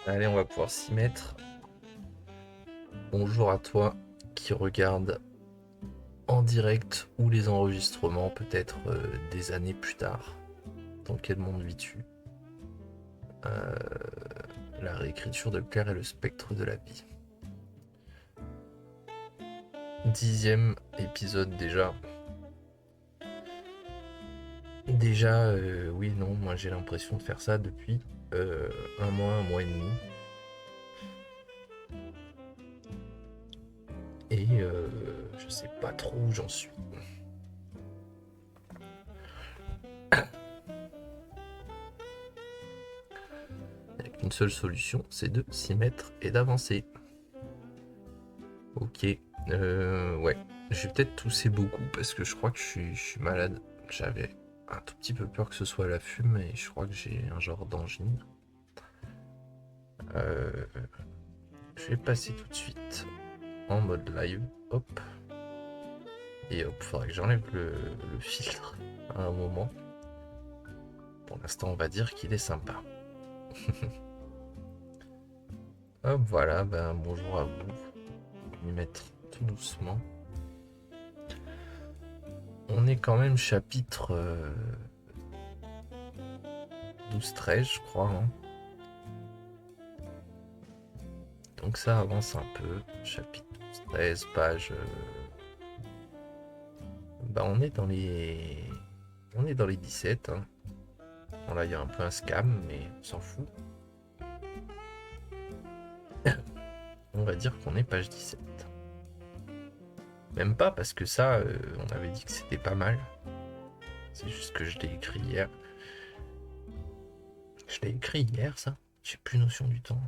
Allez, on va pouvoir s'y mettre. Bonjour à toi qui regarde en direct ou les enregistrements peut-être des années plus tard. Dans quel monde vis-tu? La réécriture de Claire et le spectre de la vie. 10e épisode déjà. Déjà, oui, non, moi j'ai l'impression de faire ça depuis un mois et demi. Et je sais pas trop où j'en suis. Avec une seule solution, c'est de s'y mettre et d'avancer. Ok, ouais. J'ai peut-être toussé beaucoup parce que je crois que je suis malade. J'avais un tout petit peu peur que ce soit la fume et je crois que j'ai un genre d'angine. Euh, je vais passer tout de suite en mode live. Hop. Et hop, faudrait que j'enlève le filtre à un moment. Pour l'instant, on va dire qu'il est sympa. Hop, voilà, ben bonjour à vous. Je vais m'y mettre tout doucement. On est quand même chapitre 12-13, je crois. Hein. Donc ça avance un peu. Chapitre 13, page. Bah on est dans les. On est dans les 17. Hein. Bon là il y a un peu un scam, mais on s'en fout. On va dire qu'on est page 17. Même pas parce que ça, on avait dit que c'était pas mal. C'est juste que je l'ai écrit hier. Je l'ai écrit hier ça. J'ai plus notion du temps.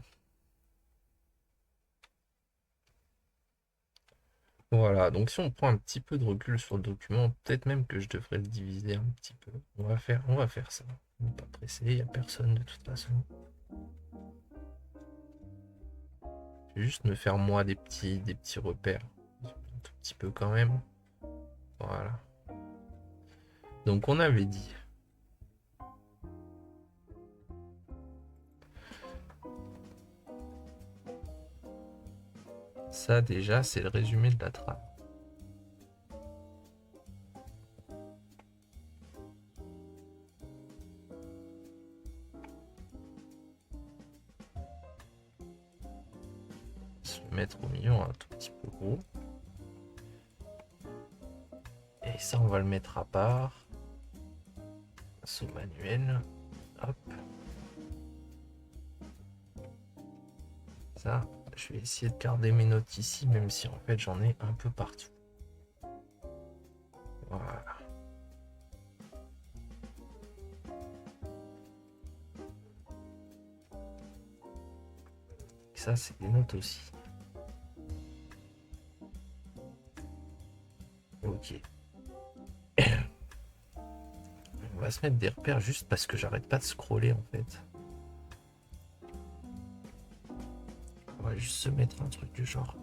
Voilà, donc si on prend un petit peu de recul sur le document, peut-être même que je devrais le diviser un petit peu. On va faire ça. On n'est pas pressé, il n'y a personne de toute façon. Je vais juste me faire moi des petits repères. Un tout petit peu quand même. Voilà. Donc on avait dit. Ça déjà, c'est le résumé de la trame. Se le mettre au milieu un tout petit peu gros. Et ça, on va le mettre à part. Sous manuel. Hop. Ça, je vais essayer de garder mes notes ici, même si en fait j'en ai un peu partout. Voilà. Et ça, c'est des notes aussi. Ok. On va se mettre des repères juste parce que j'arrête pas de scroller en fait. On va juste se mettre un truc du genre.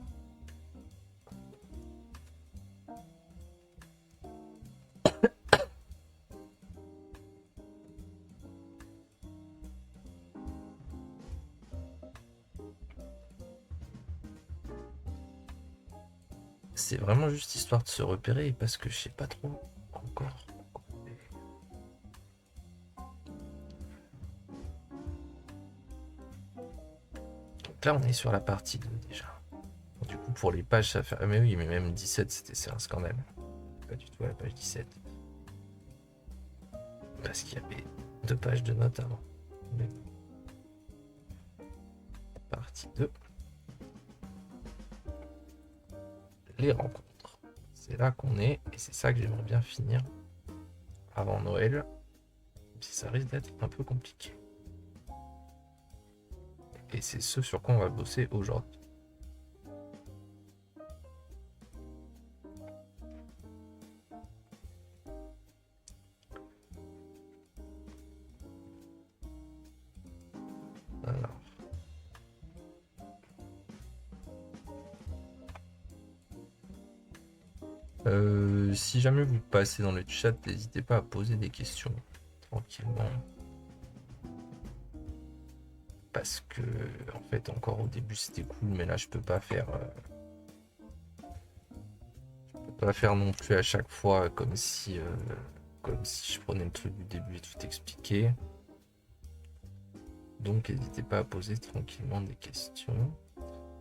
C'est vraiment juste histoire de se repérer parce que je sais pas trop encore. Donc là, on est sur la partie 2 déjà. Du coup, pour les pages, ça fait. Ah, mais oui, mais même 17, c'est un scandale. Pas du tout à la page 17. Parce qu'il y avait 2 pages de notes avant. Mais... Partie 2. Les rencontres. C'est là qu'on est et c'est ça que j'aimerais bien finir avant Noël. Même si ça risque d'être un peu compliqué. Et c'est ce sur quoi on va bosser aujourd'hui. Alors. Si jamais vous passez dans le chat, n'hésitez pas à poser des questions tranquillement. parce que en fait encore au début c'était cool, mais là je peux pas faire non plus à chaque fois comme si je prenais le truc du début et tout expliqué. Donc n'hésitez pas à poser tranquillement des questions.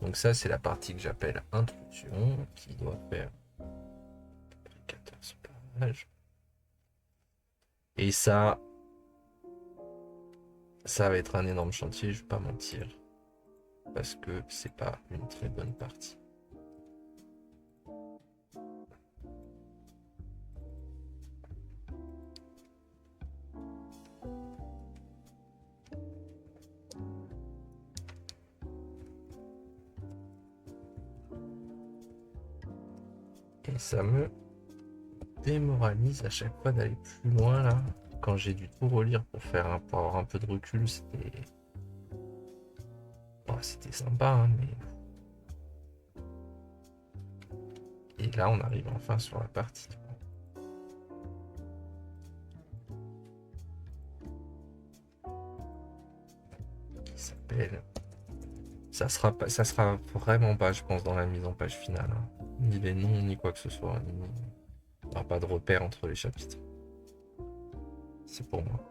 Donc ça c'est la partie que j'appelle introduction, qui doit faire 14 pages. Et ça va être un énorme chantier, je vais pas mentir, parce que c'est pas une très bonne partie. Et ça me démoralise à chaque fois d'aller plus loin là. Quand j'ai dû tout relire pour avoir un peu de recul, c'était sympa, hein, mais et là on arrive enfin sur la partie qui s'appelle. Ça sera vraiment pas, je pense, dans la mise en page finale, hein. Ni les noms ni quoi que ce soit, il n'y aura pas de repère entre les chapitres. C'est pour moi.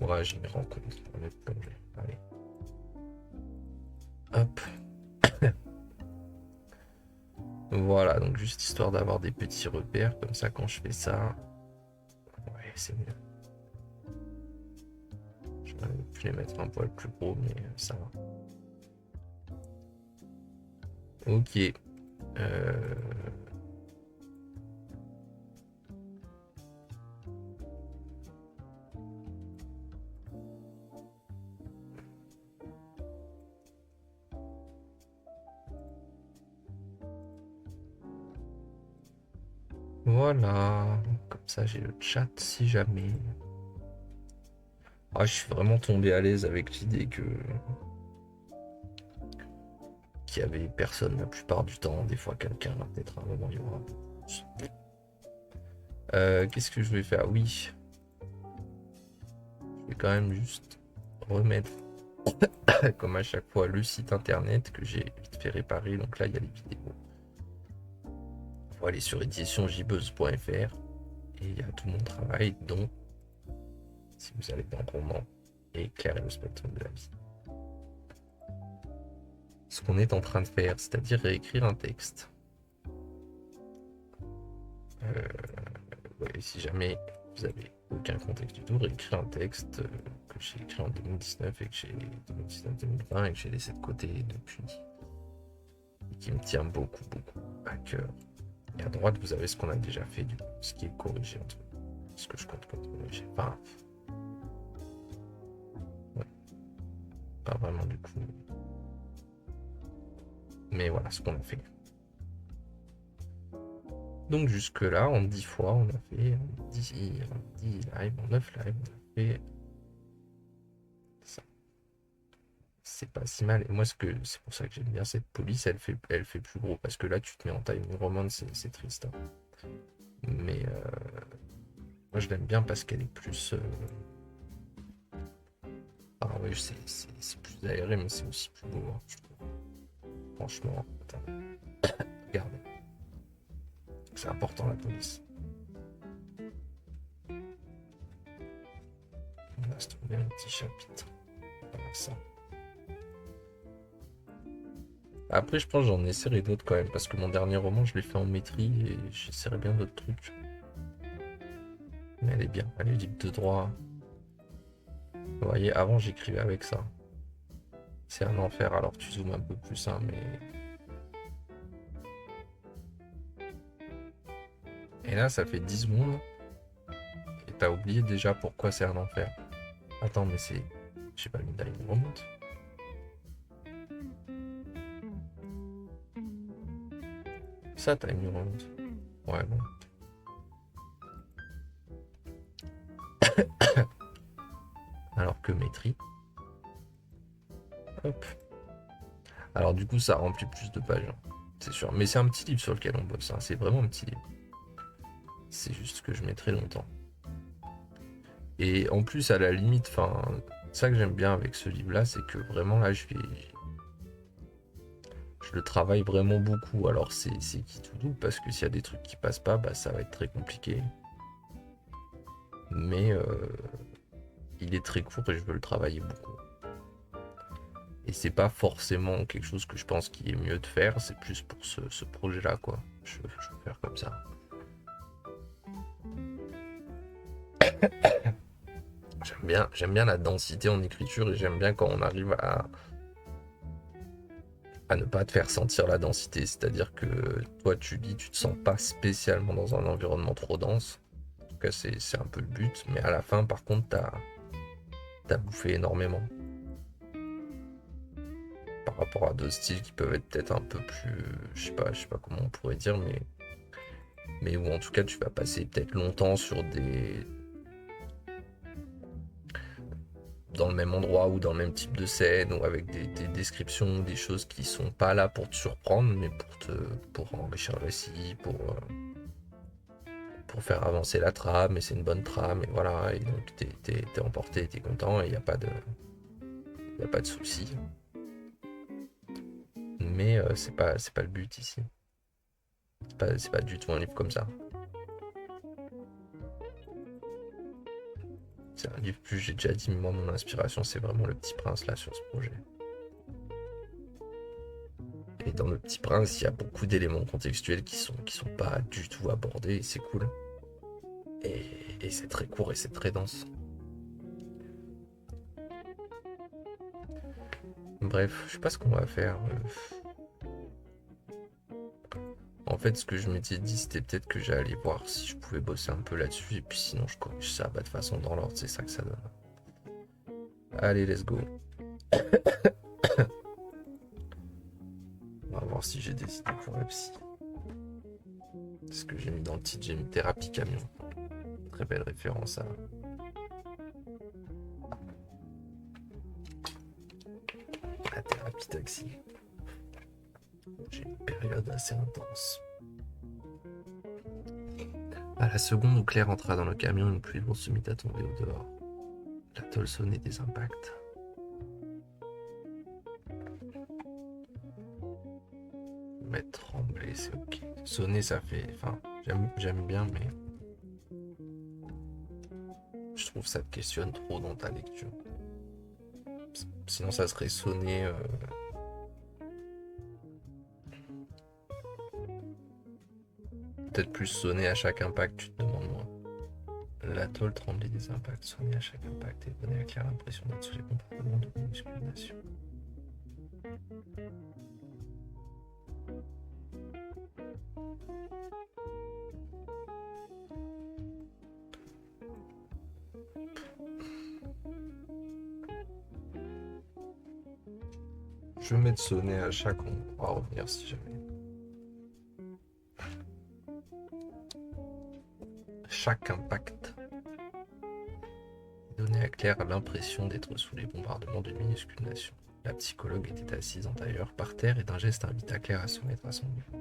Ouais, j'ai mes rencontres, on va plonger. Allez. Hop. Voilà, donc juste histoire d'avoir des petits repères, comme ça quand je fais ça. Ouais, c'est mieux. Je vais pu les mettre un poil plus gros, mais ça va. Ok. Voilà, comme ça j'ai le chat si jamais. Ah, je suis vraiment tombé à l'aise avec l'idée qu'il y avait personne la plupart du temps. Des fois quelqu'un, là peut-être à un moment il y aura. Qu'est-ce que je vais faire? Oui. Je vais quand même juste remettre, comme à chaque fois, le site internet que j'ai vite fait réparer. Donc là, il y a les vidéos. Il faut aller sur éditionjbeuse.fr et il y a tout mon travail, dont, si vous allez dans roman, et éclairer le spectre de la vie. Ce qu'on est en train de faire, c'est-à-dire réécrire un texte. Ouais, si jamais vous avez aucun contexte du tout, réécrire un texte que j'ai écrit en 2019 et que j'ai 2019-2020 et que j'ai laissé de côté depuis et qui me tient beaucoup à cœur. Et à droite, vous avez ce qu'on a déjà fait, du coup, ce qui est corrigé, entre ce que je compte corriger. Enfin, ouais, pas vraiment du coup. Mais voilà ce qu'on a fait. Donc jusque là, en 10 fois, on a fait en 10 lives, en 9 lives, on a fait ça. C'est pas si mal. Et moi, c'est pour ça que j'aime bien cette police, elle fait plus gros. Parce que là, tu te mets en timing roman, c'est triste, hein. Mais moi, je l'aime bien parce qu'elle est plus... Ah oui, c'est plus aéré, mais c'est aussi plus beau, hein, je trouve. Franchement, attends. Regardez. C'est important, la police. On va se trouver un petit chapitre. Voilà ça. Après, je pense que j'en essaierai d'autres quand même, parce que mon dernier roman, je l'ai fait en maîtrise et j'essaierai bien d'autres trucs. Mais elle est bien, elle est libre de droit. Vous voyez, avant, j'écrivais avec ça. C'est un enfer, alors tu zoomes un peu plus, hein, mais... Et là, ça fait 10 secondes. Et t'as oublié déjà pourquoi c'est un enfer. Attends, mais c'est... Je sais pas, une taille remonte. Ça, t'as une remonte. Ouais, bon. Alors que maîtrise. Hop. Alors du coup, ça remplit plus de pages, hein, c'est sûr. Mais c'est un petit livre sur lequel on bosse, hein. C'est vraiment un petit livre. C'est juste que je mettrai longtemps. Et en plus, à la limite, enfin, ça que j'aime bien avec ce livre-là, c'est que vraiment là, je le travaille vraiment beaucoup. Alors c'est qui tout doux, parce que s'il y a des trucs qui passent pas, bah ça va être très compliqué. Mais il est très court et je veux le travailler beaucoup. Et c'est pas forcément quelque chose que je pense qu'il est mieux de faire, c'est plus pour ce projet-là, quoi. Je veux faire comme ça. J'aime bien la densité en écriture et j'aime bien quand on arrive à ne pas te faire sentir la densité. C'est-à-dire que toi, tu lis, tu te sens pas spécialement dans un environnement trop dense. En tout cas, c'est un peu le but. Mais à la fin, par contre, t'as bouffé énormément. Par rapport à d'autres styles qui peuvent être peut-être un peu plus, je sais pas comment on pourrait dire, mais où en tout cas tu vas passer peut-être longtemps dans le même endroit ou dans le même type de scène ou avec des descriptions, des choses qui sont pas là pour te surprendre, mais pour enrichir le récit, pour faire avancer la trame, et c'est une bonne trame, et voilà, et donc t'es emporté, t'es content, et y a pas de souci. Mais c'est pas le but ici. C'est pas du tout un livre comme ça. C'est un livre plus, j'ai déjà dit, moi mon inspiration c'est vraiment Le Petit Prince là sur ce projet. Et dans Le Petit Prince, il y a beaucoup d'éléments contextuels qui sont pas du tout abordés et c'est cool. Et c'est très court et c'est très dense. Bref, je sais pas ce qu'on va faire. En fait, ce que je m'étais dit, c'était peut-être que j'allais voir si je pouvais bosser un peu là-dessus. Et puis sinon, je corrige ça de toute façon dans l'ordre. C'est ça que ça donne. Allez, let's go. On va voir si j'ai des idées pour la psy. Ce que j'ai mis dans le titre, j'ai mis thérapie camion. Très belle référence à la thérapie taxi. J'ai une période assez intense. À la seconde où Claire entra dans le camion, une pluie lourde se mit à tomber au dehors. La tôle sonnait des impacts. Mettre trembler, c'est ok. Sonner, ça fait. Enfin, j'aime bien, mais je trouve que ça te questionne trop dans ta lecture. Sinon, ça serait sonner. Peut-être plus sonner à chaque impact, tu te demandes moins. La tôle tremblait des impacts, sonner à chaque impact et donnait à Claire l'impression d'être sous les comportements de musculation. Je vais mettre sonner à chaque, on pourra revenir si jamais. Chaque impact donnait à Claire l'impression d'être sous les bombardements d'une minuscule nation. La psychologue était assise en tailleur par terre et d'un geste invita Claire à se mettre à son niveau.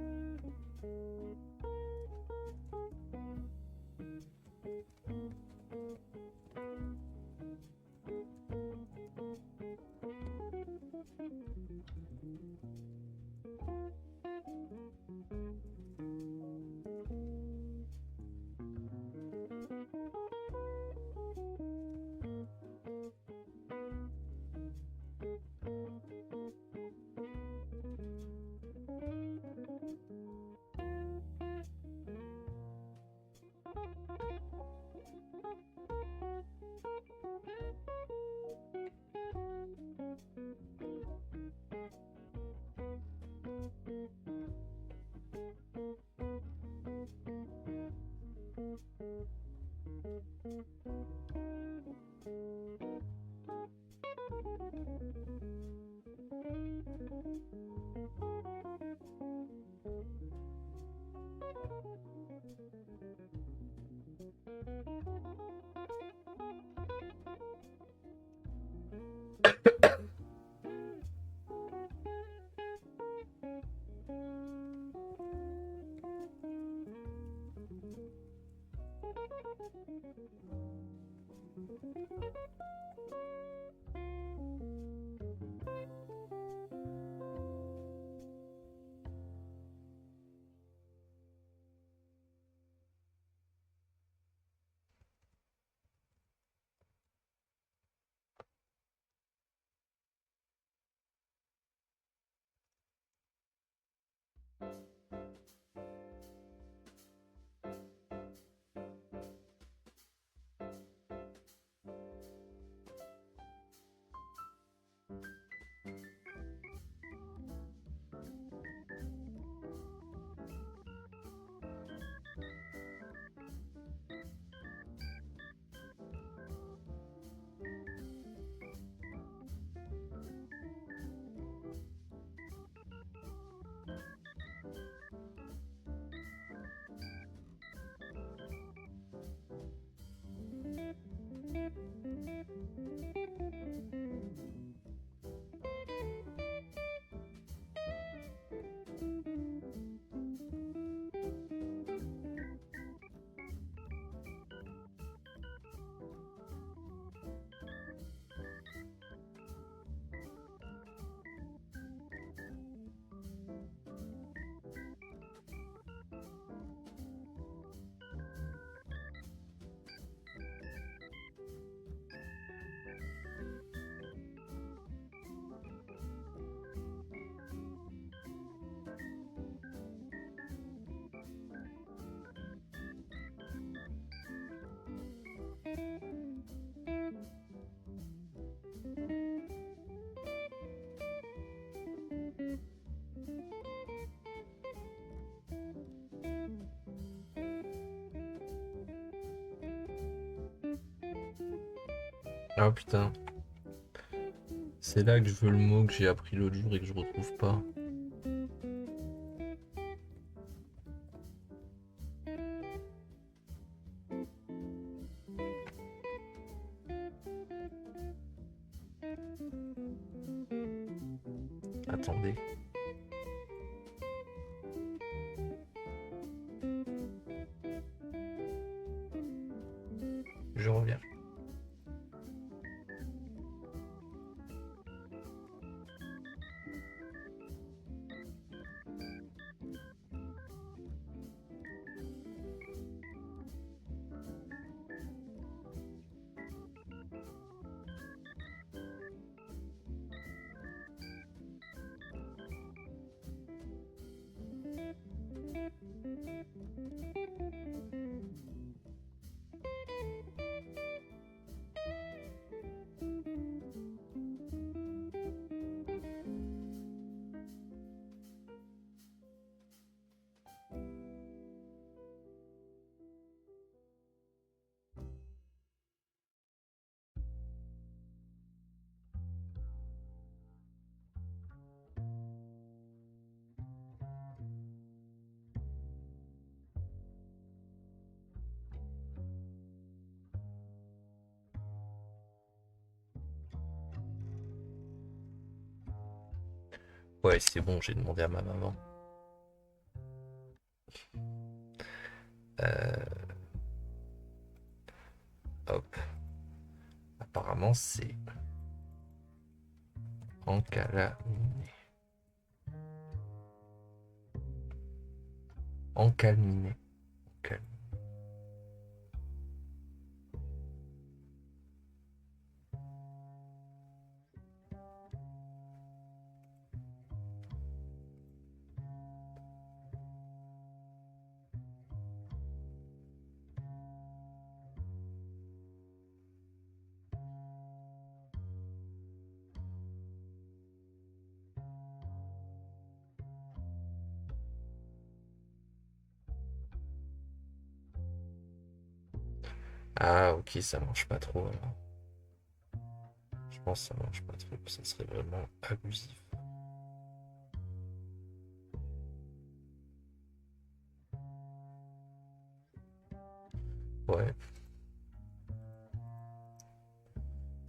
Ah putain. C'est là que je veux le mot que j'ai appris l'autre jour et que je retrouve pas. Attendez. Je reviens. Ouais, c'est bon, j'ai demandé à ma maman. Hop. Apparemment, c'est encalminé. Encalminé. Ah, ok, ça marche pas trop alors. Je pense que ça marche pas trop, ça serait vraiment abusif. Ouais.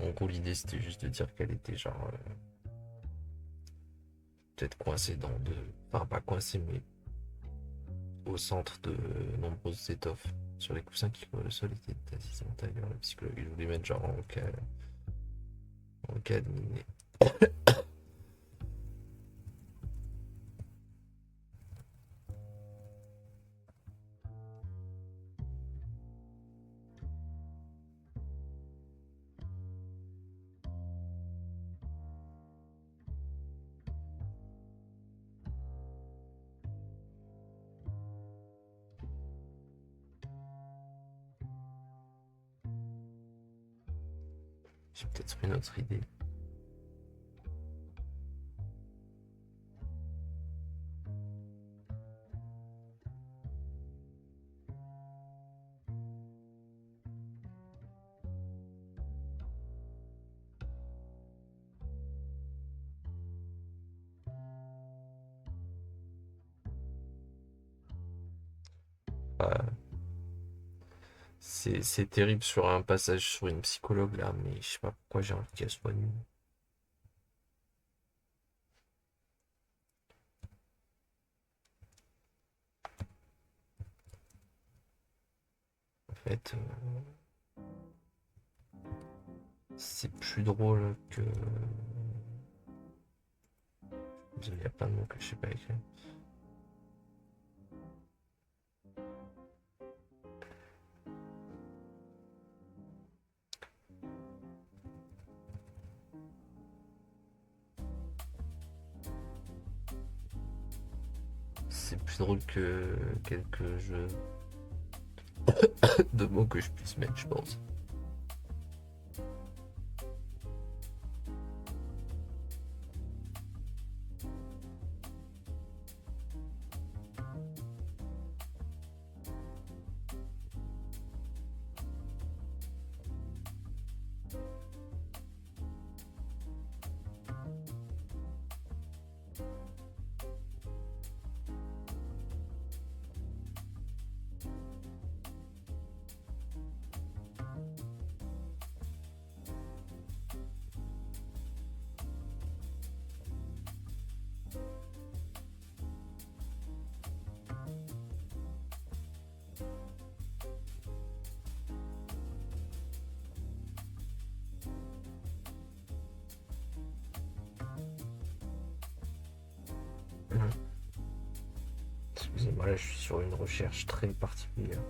En gros, l'idée c'était juste de dire qu'elle était genre peut-être coincée dans de. Enfin, pas coincée, mais au centre de nombreuses étoffes. Sur les coussins qui couvrent le sol était assise en tailleur. Le psychologue, il voulait mettre genre en cas de miné. J'ai peut-être une autre idée. C'est terrible sur un passage sur une psychologue là, mais je sais pas pourquoi j'ai envie qu'elle soit nulle. En fait, c'est plus drôle que. Il y a plein de mots que je sais pas écrire. C'est plus drôle que quelques jeux de mots que je puisse mettre, je pense. Excusez-moi, là je suis sur une recherche très particulière.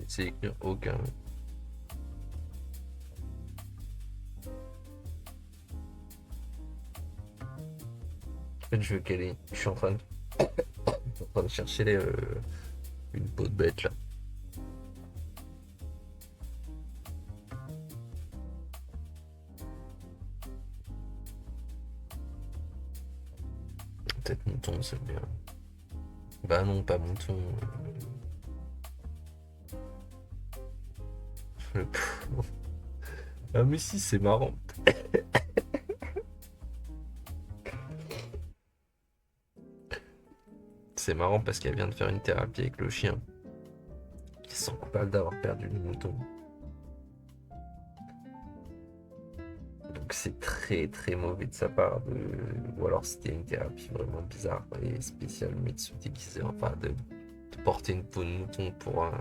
C'est écrire aucun. En fait, je veux qu'elle ait. Je suis en train de chercher une peau de bête là. Peut-être mouton, c'est bien. Bah non, pas mouton. Le pauvre. Ah mais si, c'est marrant. C'est marrant parce qu'elle vient de faire une thérapie avec le chien. Ils se sent coupables d'avoir perdu le mouton. Donc c'est très très mauvais de sa part ou alors c'était une thérapie vraiment bizarre et spéciale, mais de se déguiser, enfin de porter une peau de mouton pour un.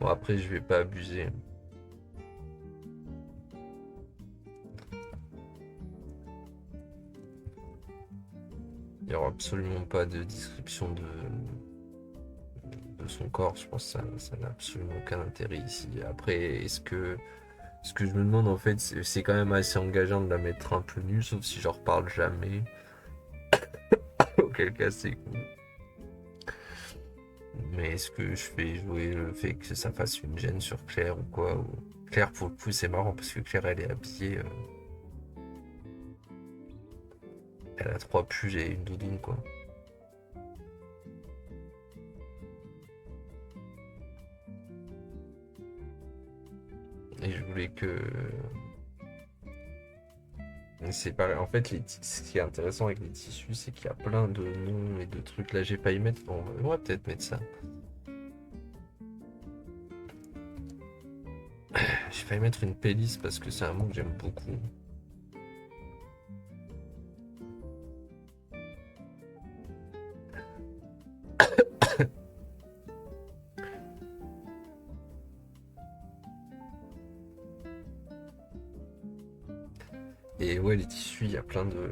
Bon après je vais pas abuser. Il n'y aura absolument pas de description de son corps. Je pense que ça n'a absolument aucun intérêt ici. Après, ce que je me demande en fait, c'est quand même assez engageant de la mettre un peu nue, sauf si je reparle jamais. Auquel cas c'est cool. Mais est-ce que je fais jouer le fait que ça fasse une gêne sur Claire ou quoi Claire, pour le coup, c'est marrant parce que Claire, elle est habillée. Elle a 3 pulls et une doudoune, quoi. Et je voulais que. C'est pareil. En fait, ce qui est intéressant avec les tissus, c'est qu'il y a plein de noms et de trucs. Là, j'ai failli mettre. Bon, on va peut-être mettre ça. J'ai failli mettre une pélis parce que c'est un mot que j'aime beaucoup. Et ouais, les tissus, il y a plein de.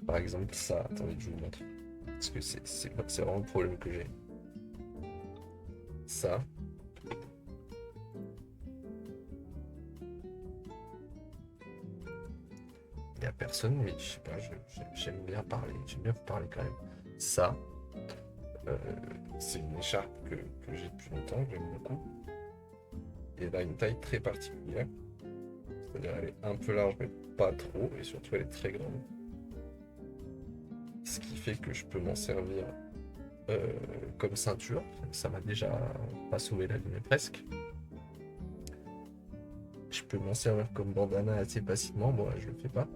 Par exemple, ça. Attendez, je vous montre. Parce que c'est vraiment le problème que j'ai. Ça. Il n'y a personne, mais je sais pas, j'aime bien parler. J'aime bien vous parler quand même. Ça. C'est une écharpe que j'ai depuis longtemps, que j'aime beaucoup. Et elle a une taille très particulière. C'est-à-dire elle est un peu large, mais pas trop. Et surtout, elle est très grande. Ce qui fait que je peux m'en servir comme ceinture. Ça m'a déjà pas sauvé la vie, mais presque. Je peux m'en servir comme bandana assez facilement. Bon, là, je le fais pas.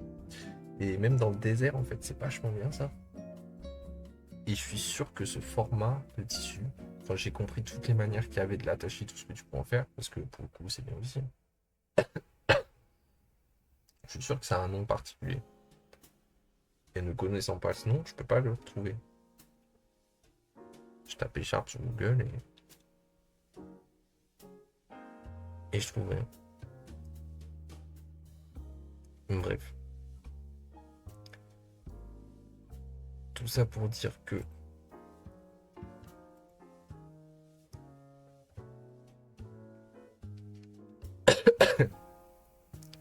Et même dans le désert, en fait, c'est vachement bien ça. Et je suis sûr que ce format de tissu, enfin j'ai compris toutes les manières qu'il y avait de l'attacher, tout ce que tu peux en faire, parce que pour le coup c'est bien aussi. Je suis sûr que ça a un nom particulier. Et ne connaissant pas ce nom, je peux pas le retrouver. Je tape écharpe sur Google et je trouve rien. Bref. Tout ça pour dire que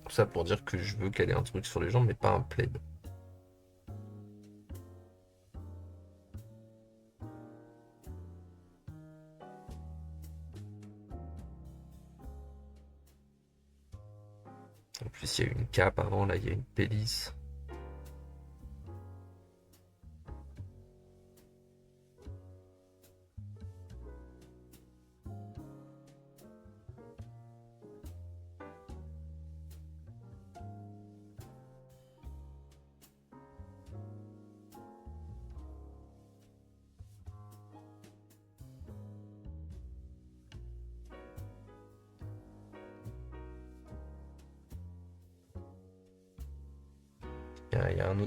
tout ça pour dire que je veux qu'elle ait un truc sur les jambes, mais pas un plaid. En plus, il y a une cape avant, là, il y a une pelisse.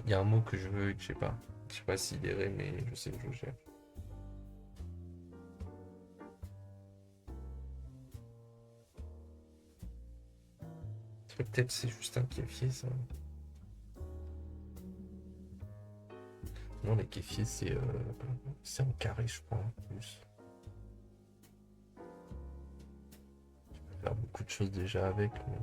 Il y a un mot que je veux et que je sais pas. Je sais pas s'il irait, mais je sais que je le cherche. Peut-être c'est juste un kéfier, ça. Non, les kéfiers, c'est en carré, je crois, en plus. Je peux faire beaucoup de choses déjà avec, mais...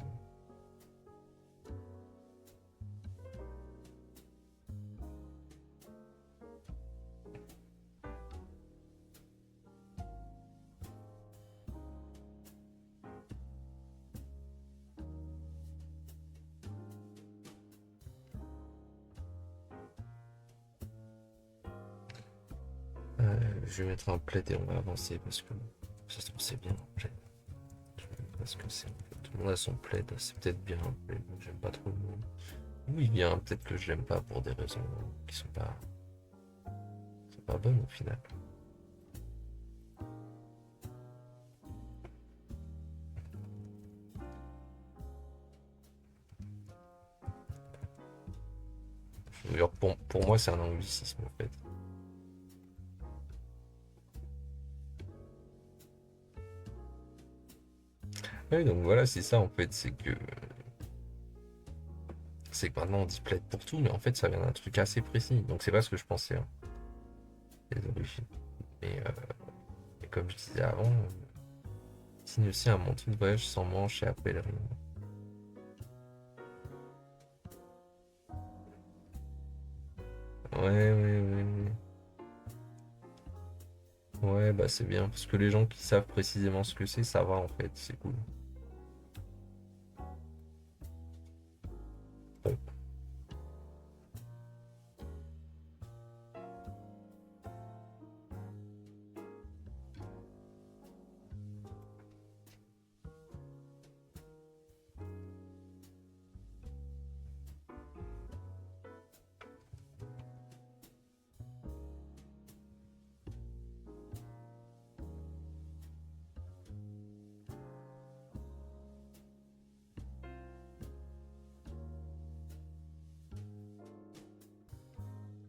Je vais mettre un plaid et on va avancer parce que ça se trouve c'est bien un plaid. Je sais même pas ce que c'est en fait. Tout le monde a son plaid, c'est peut-être bien un plaid, mais j'aime pas trop le nom. D'où il vient, peut-être que je l'aime pas pour des raisons qui sont pas bonnes au final. D'ailleurs, pour moi, c'est un anglicisme en fait. Oui, donc voilà, c'est ça en fait, c'est que maintenant on dit plaid pour tout, mais en fait ça vient d'un truc assez précis. Donc c'est pas ce que je pensais, hein, les origines. Mais comme je disais avant, signe aussi un manteau de voyage sans manches et à pèlerin. Ouais, ouais, ouais, ouais. Ouais, bah c'est bien, parce que les gens qui savent précisément ce que c'est, ça va en fait, c'est cool. Bon.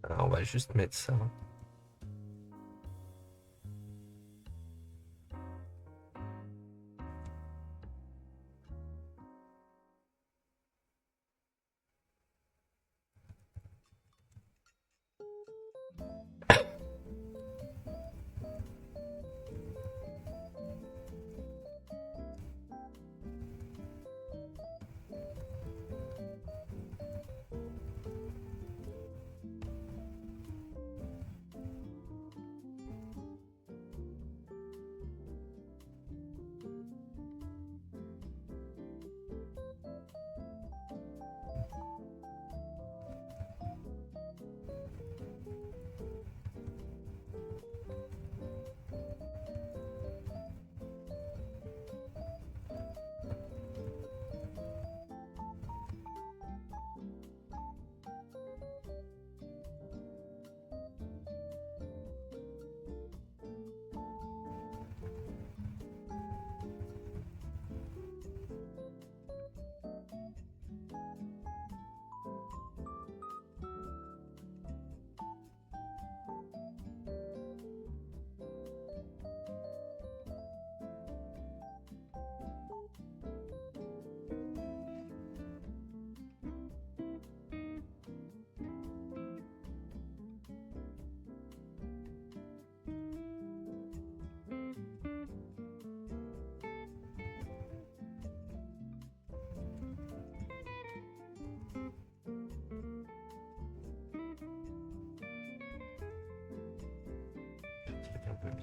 Alors on va juste mettre ça.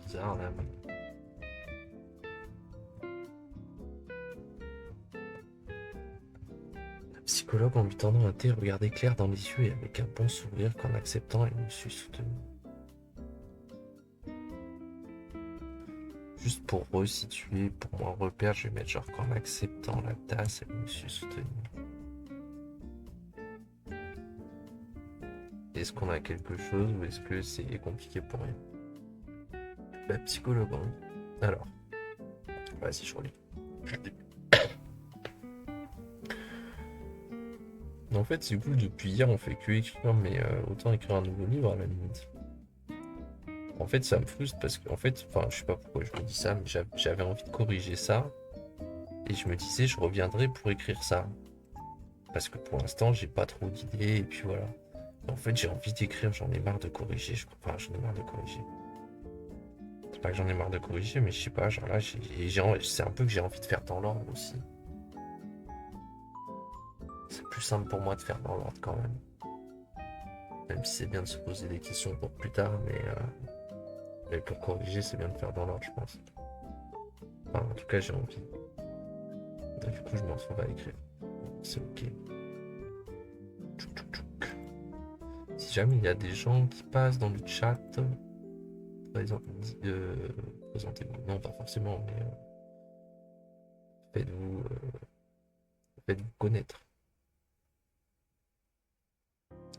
bizarre là. La psychologue, en lui tendant un thé, regardait clair dans les yeux et avec un bon sourire qu'en acceptant, elle me suis soutenu. Juste pour resituer, pour moi repère, je vais mettre genre qu'en acceptant la tasse, elle me suis soutenu. Est-ce qu'on a quelque chose ou est-ce que c'est compliqué pour rien? La psychologue, hein. Alors, vas-y, je relis. En fait, c'est cool, depuis hier, on fait que écrire, mais autant écrire un nouveau livre à la limite. En fait, ça me frustre parce que, en fait, enfin, je sais pas pourquoi je me dis ça, mais j'avais envie de corriger ça. Et je me disais, je reviendrai pour écrire ça. Parce que pour l'instant, j'ai pas trop d'idées, et puis voilà. En fait, j'ai envie d'écrire, j'en ai marre de corriger. Enfin, j'en ai marre de corriger. C'est pas que j'en ai marre de corriger, mais je sais pas, genre là, c'est un peu que j'ai envie de faire dans l'ordre aussi. C'est plus simple pour moi de faire dans l'ordre quand même. Même si c'est bien de se poser des questions pour plus tard, mais pour corriger, c'est bien de faire dans l'ordre, je pense. Enfin, en tout cas, j'ai envie. Donc, du coup, je m'en retrouve à écrire. C'est ok. Tchouk, tchouk, tchouk. Si jamais il y a des gens qui passent dans le chat, présentez-vous. Non, pas forcément, mais faites-vous connaître.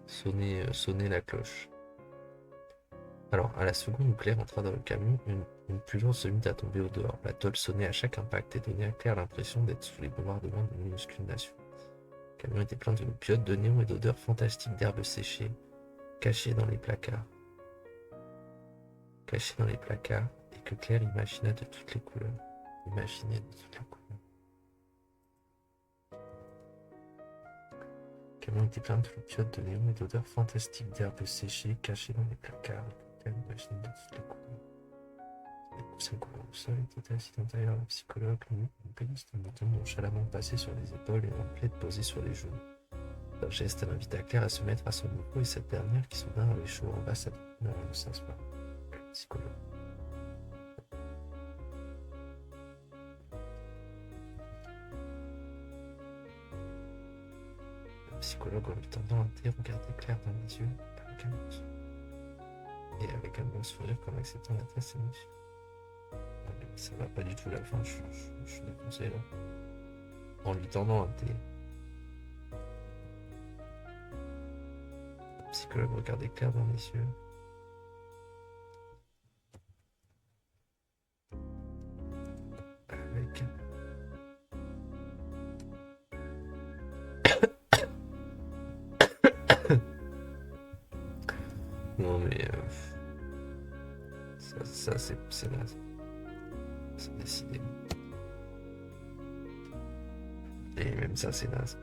Sonnez la cloche. Alors, à la seconde où Claire entra dans le camion, une pluie se mit à tomber au dehors. La tôle sonnait à chaque impact et donnait à Claire l'impression d'être sous les bombardements d'une minuscule nation. Le camion était plein de loupiottes, de néons et d'odeurs fantastiques d'herbes séchées, cachées dans les placards. Et que Claire imagina de toutes les couleurs. Imaginait de toutes les couleurs. Le camion était plein de loupiottes, de néons et d'odeurs fantastiques d'herbes séchées, cachées dans les placards. Et que Claire imaginait de toutes les couleurs. Les coussins couleurs au sol étaient assis à l'intérieur. La psychologue, une péniste de mouton nonchalamment passée sur les épaules et un plaid posé sur les genoux. D'un geste, elle invita Claire à se mettre à son niveau et cette dernière, qui soudain avait chaud en bas, s'appuyait dans s'asseoir. Psychologue. Le psychologue, en lui tendant un thé, regardait Claire dans les yeux, avec et avec un bon sourire, comme acceptant la tasse émotion. Ça va pas du tout la fin, je suis défoncé là. En lui tendant un thé. Le psychologue regardait Claire dans les yeux. Avec non mais ça c'est naze. C'est décidé. Et même ça c'est naze.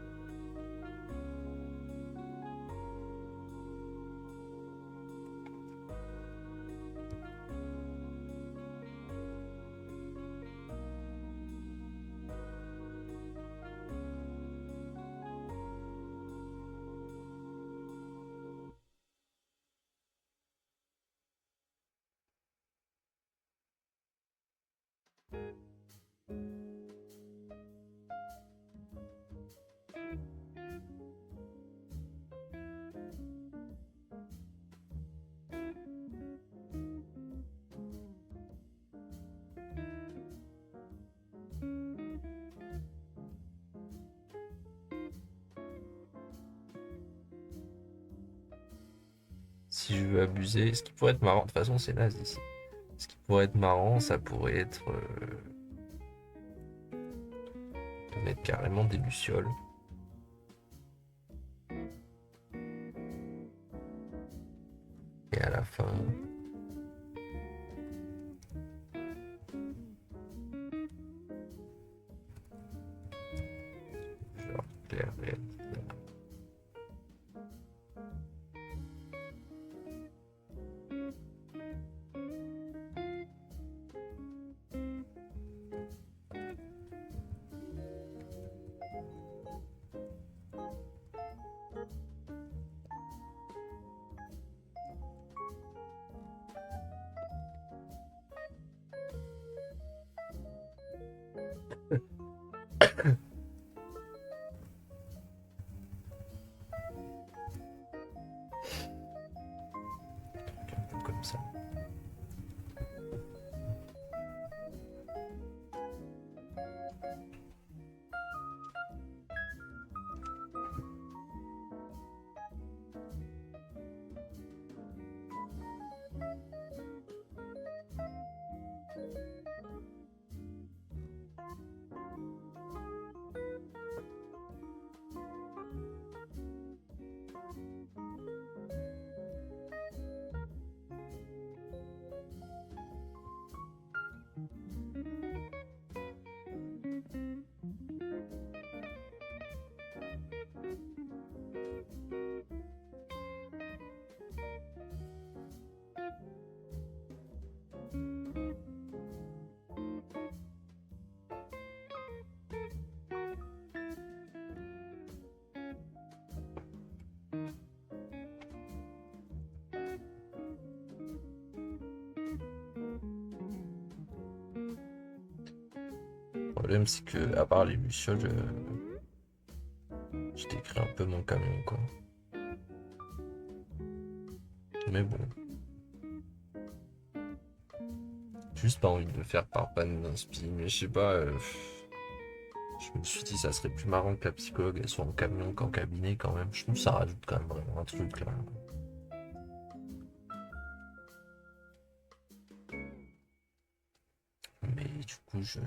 Si je veux abuser, ce qui pourrait être marrant, de toute façon c'est naze ici. Ce qui pourrait être marrant, ça pourrait être de mettre carrément des lucioles. Et à la fin, genre Claire réelle. comme ça. Le problème, c'est que, à part les lucioles, je décris un peu mon camion, quoi. Mais bon. Juste pas envie de le faire par panne d'inspi, mais je sais pas. Je me suis dit, ça serait plus marrant que la psychologue elle soit en camion qu'en cabinet quand même. Je trouve que ça rajoute quand même vraiment un truc là. Mais du coup, je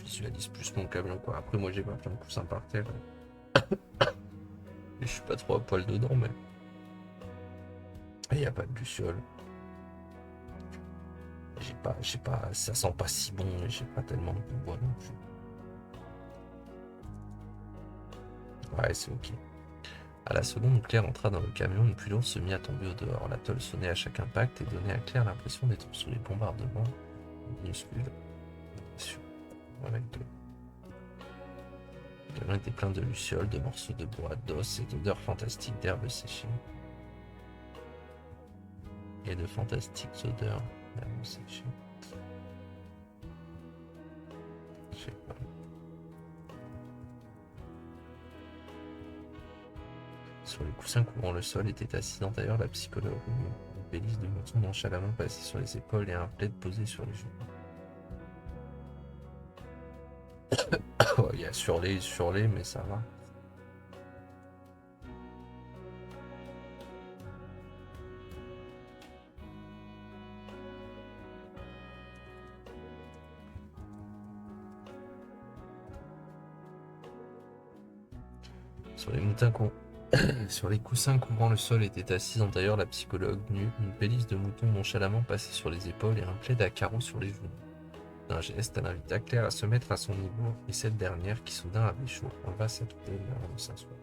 visualise plus mon camion, quoi. Après, moi, j'ai pas plein de coussins par terre. Et je suis pas trop à poil dedans, mais. Il n'y a pas de luciole. J'ai pas, ça sent pas si bon, et j'ai pas tellement de bois non plus. Ouais, c'est ok. À la seconde où Claire entra dans le camion, une pluie lourde se mit à tomber au dehors. La tôle sonnait à chaque impact et donnait à Claire l'impression d'être sous les bombardements minuscules. Avec de... Le camion était plein de lucioles, de morceaux de bois, d'os et d'odeurs fantastiques d'herbes séchées. Et de fantastiques odeurs d'herbes séchées. Je sais pas. Sur les coussins couvrant le sol était assise en tailleur la psychologue, une pélisse de mouton nonchalamment passée sur les épaules et un plaid posé sur les genoux. Oh, il y a surlé, mais ça va. Sur les coussins couvrant le sol était assise en tailleur la psychologue nue, une pélisse de mouton nonchalamment passée sur les épaules et un plaid à carreaux sur les genoux. D'un geste, elle invita Claire à se mettre à son niveau et cette dernière, qui soudain avait chaud, enleva sa tutelle avant de s'asseoir.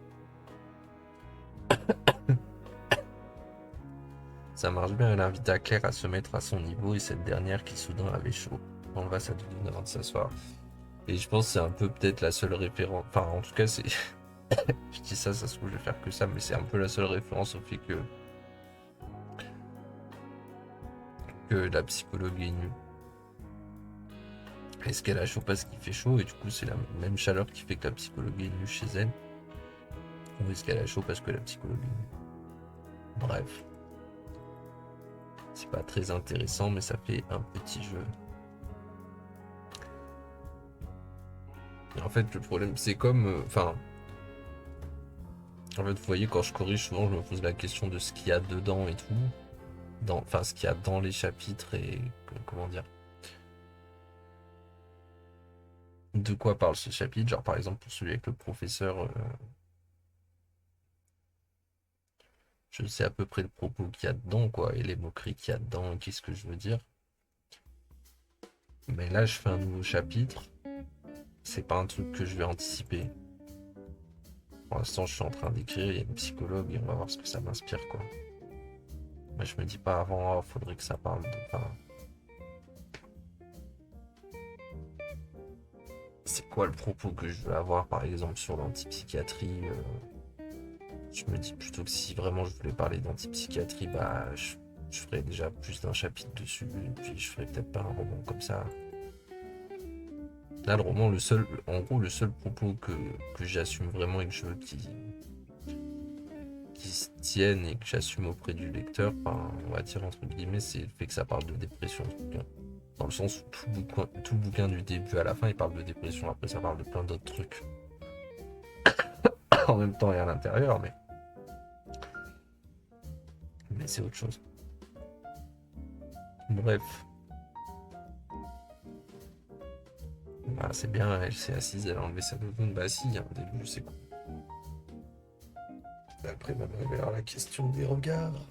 Ça marche bien, elle invita Claire à se mettre à son niveau et cette dernière, qui soudain avait chaud, enleva sa tutelle avant de s'asseoir. Et je pense que c'est un peu peut-être la seule référence. Enfin, en tout cas, c'est. Je dis ça se trouve, je vais faire que ça, mais c'est un peu la seule référence au fait que la psychologue est nue. Est-ce qu'elle a chaud parce qu'il fait chaud et du coup c'est la même chaleur qui fait que la psychologue est nue chez elle? Ou est-ce qu'elle a chaud parce que la psychologue est nue? Bref. C'est pas très intéressant, mais ça fait un petit jeu. Et en fait, le problème, c'est comme. Enfin. En fait, vous voyez, quand je corrige, souvent je me pose la question de ce qu'il y a dedans et tout. Enfin, ce qu'il y a dans les chapitres et. Comment dire? De quoi parle ce chapitre? Genre, par exemple, pour celui avec le professeur. Je sais à peu près le propos qu'il y a dedans, quoi, et les moqueries qu'il y a dedans, qu'est-ce que je veux dire. Mais là, je fais un nouveau chapitre. C'est pas un truc que je vais anticiper. Pour l'instant, je suis en train d'écrire, il y a une psychologue et on va voir ce que ça m'inspire, quoi. Mais je me dis pas avant, oh, faudrait que ça parle de. Enfin, c'est quoi le propos que je veux avoir, par exemple, sur l'antipsychiatrie Je me dis plutôt que si vraiment je voulais parler d'antipsychiatrie, bah, je ferais déjà plus d'un chapitre dessus, et puis je ferais peut-être pas un roman comme ça. Là, le roman, en gros, le seul propos que j'assume vraiment et que je veux qui qui se tiennent et que j'assume auprès du lecteur, enfin, on va dire entre guillemets, c'est le fait que ça parle de dépression. Dans le sens où tout le bouquin du début à la fin, il parle de dépression. Après, ça parle de plein d'autres trucs en même temps et à l'intérieur, mais c'est autre chose. Bref. Bah, c'est bien, elle s'est assise, elle a enlevé sa doudoune. Bah si, il y a un début, c'est cool. Après, bah, il va y avoir la question des regards.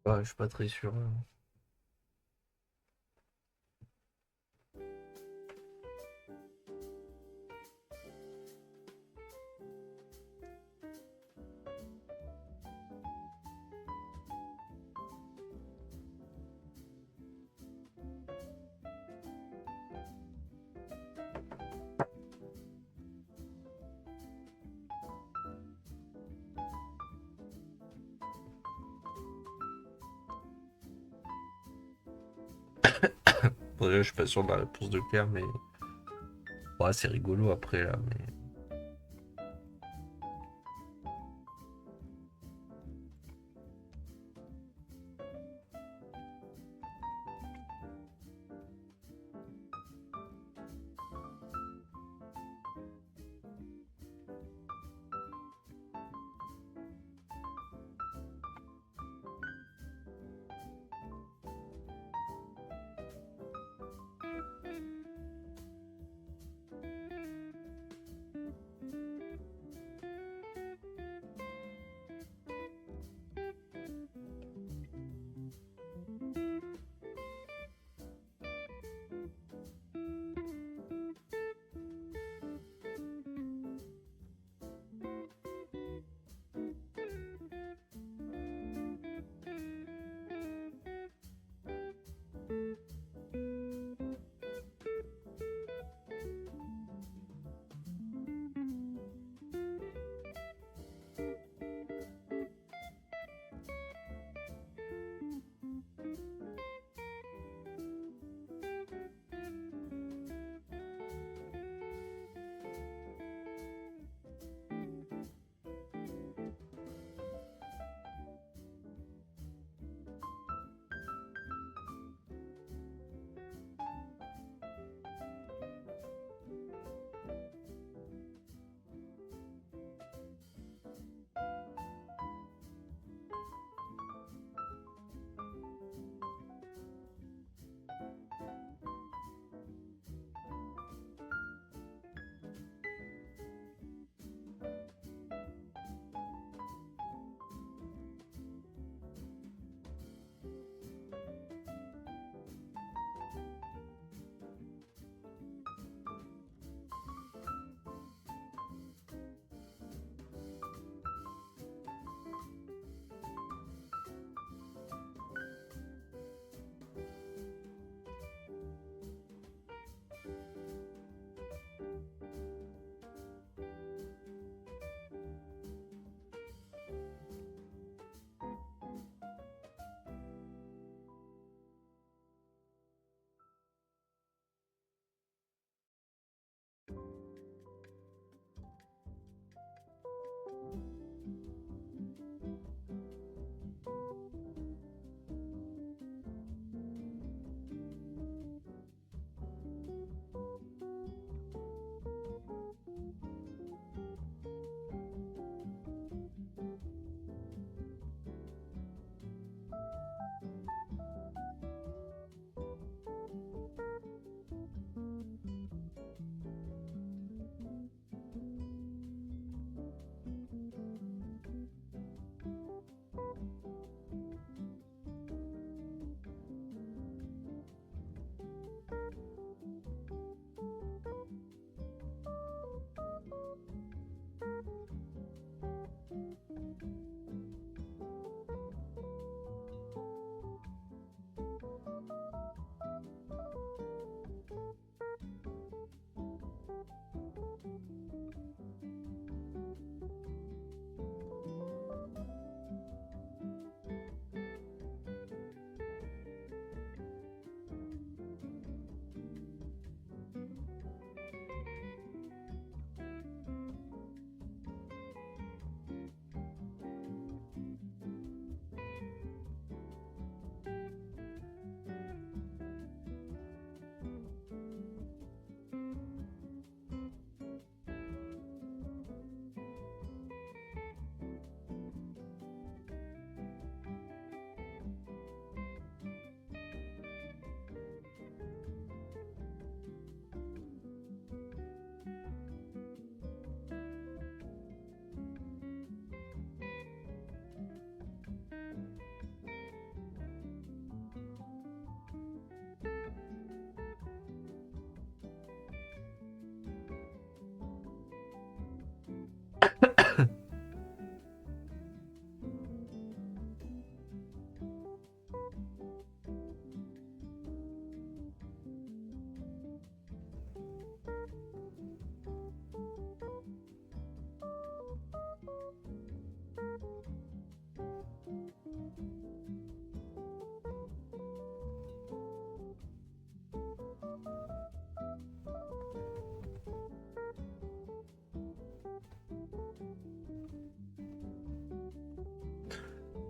Ouais, je suis pas très sûr. Bon, déjà, je suis pas sûr de la réponse de Claire, mais ouais, c'est rigolo après là. Mais...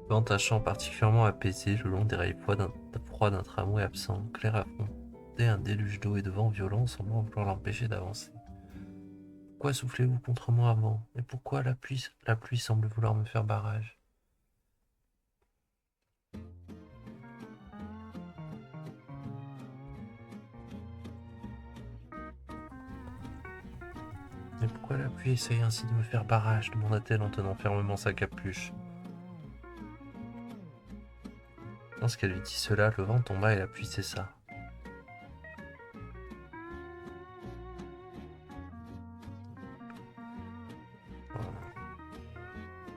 Vent à champ particulièrement apaisé le long des rails froids d'un tramway absent, clair affrontait un déluge d'eau et de vent violent semblant vouloir l'empêcher d'avancer. Pourquoi soufflez-vous contre moi avant? Et pourquoi la pluie semble vouloir me faire barrage? Mais pourquoi la pluie essaye ainsi de me faire barrage? Demanda-t-elle en tenant fermement sa capuche. Lorsqu'elle lui dit cela, le vent tomba et la pluie cessa. Voilà.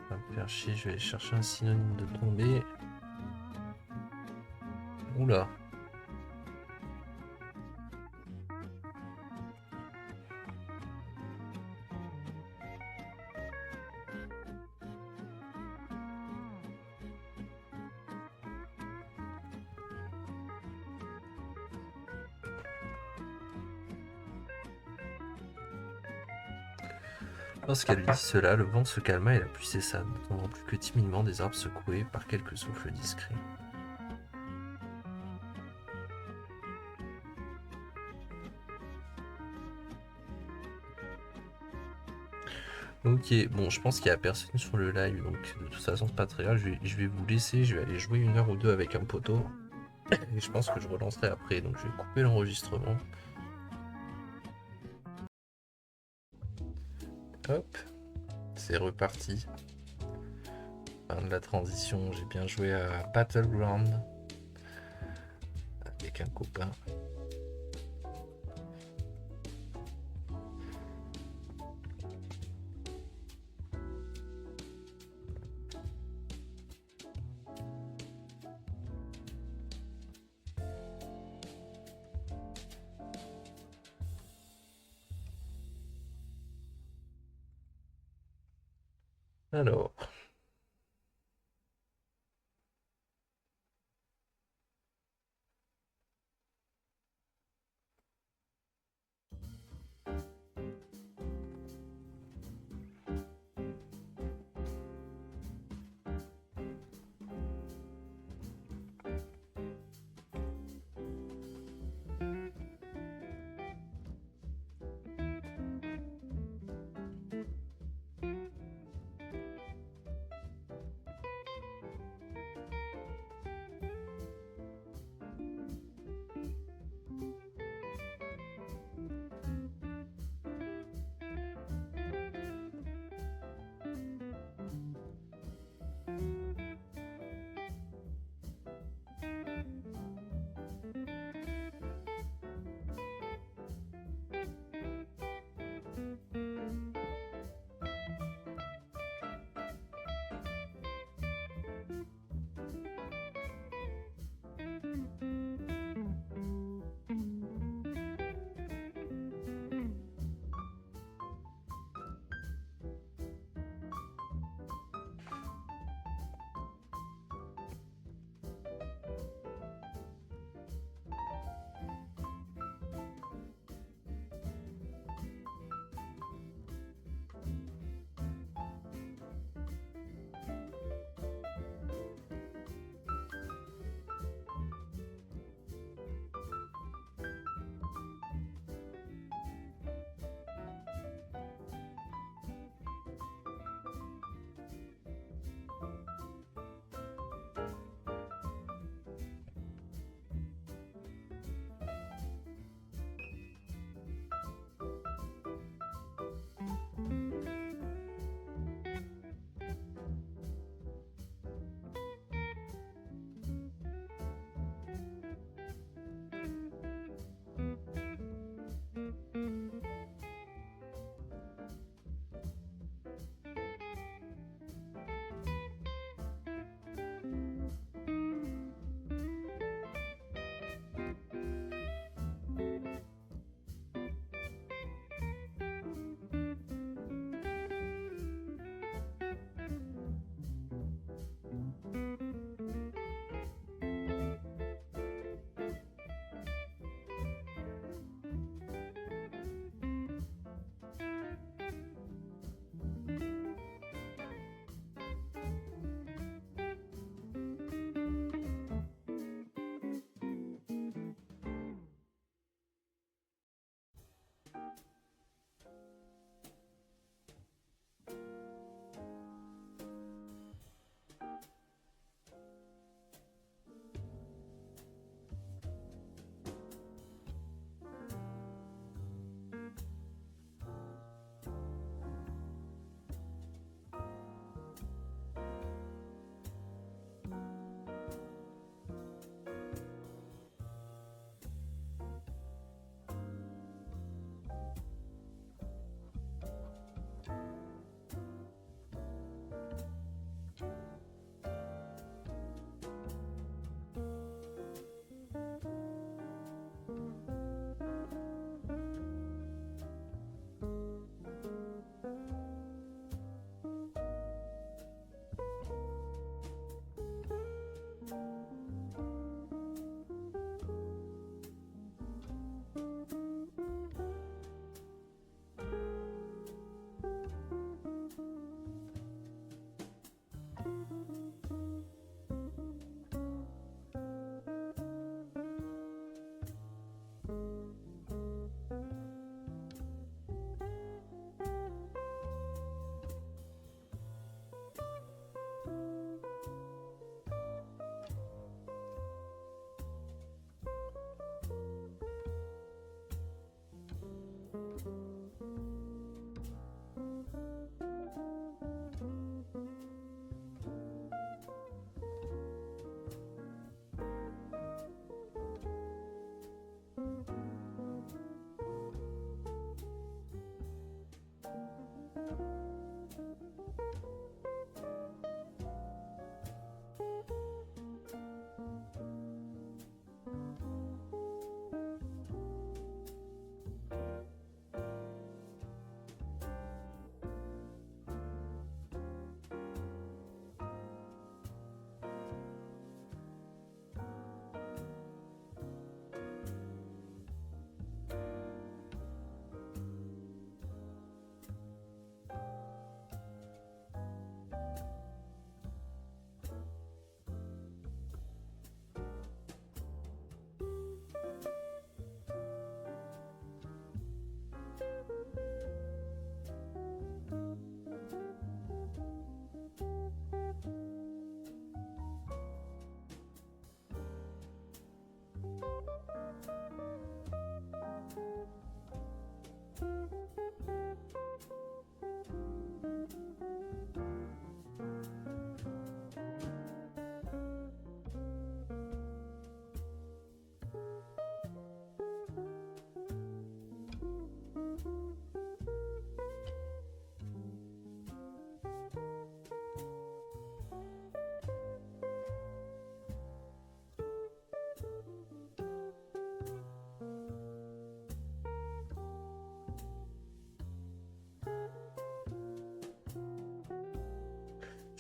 Ça va me faire chier, je vais aller chercher un synonyme de tomber. Oula. Lorsqu'elle lui dit cela, le vent se calma et la pluie cessa, n'entendant plus que timidement des arbres secoués par quelques souffles discrets. Ok, bon, je pense qu'il n'y a personne sur le live, donc de toute façon, c'est pas très grave. Je vais vous laisser, je vais aller jouer 1 heure ou 2 avec un poteau. Et je pense que je relancerai après, donc je vais couper l'enregistrement. Hop, c'est reparti. Fin de la transition, j'ai bien joué à Battleground avec un copain. Alors,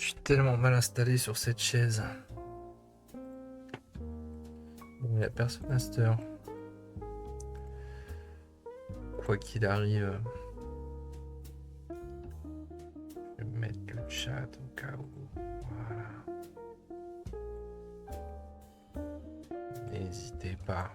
Je suis tellement mal installé sur cette chaise. Bon, il n'y a personne à cette heure. Quoi qu'il arrive, je vais mettre le chat au cas où. Voilà. N'hésitez pas.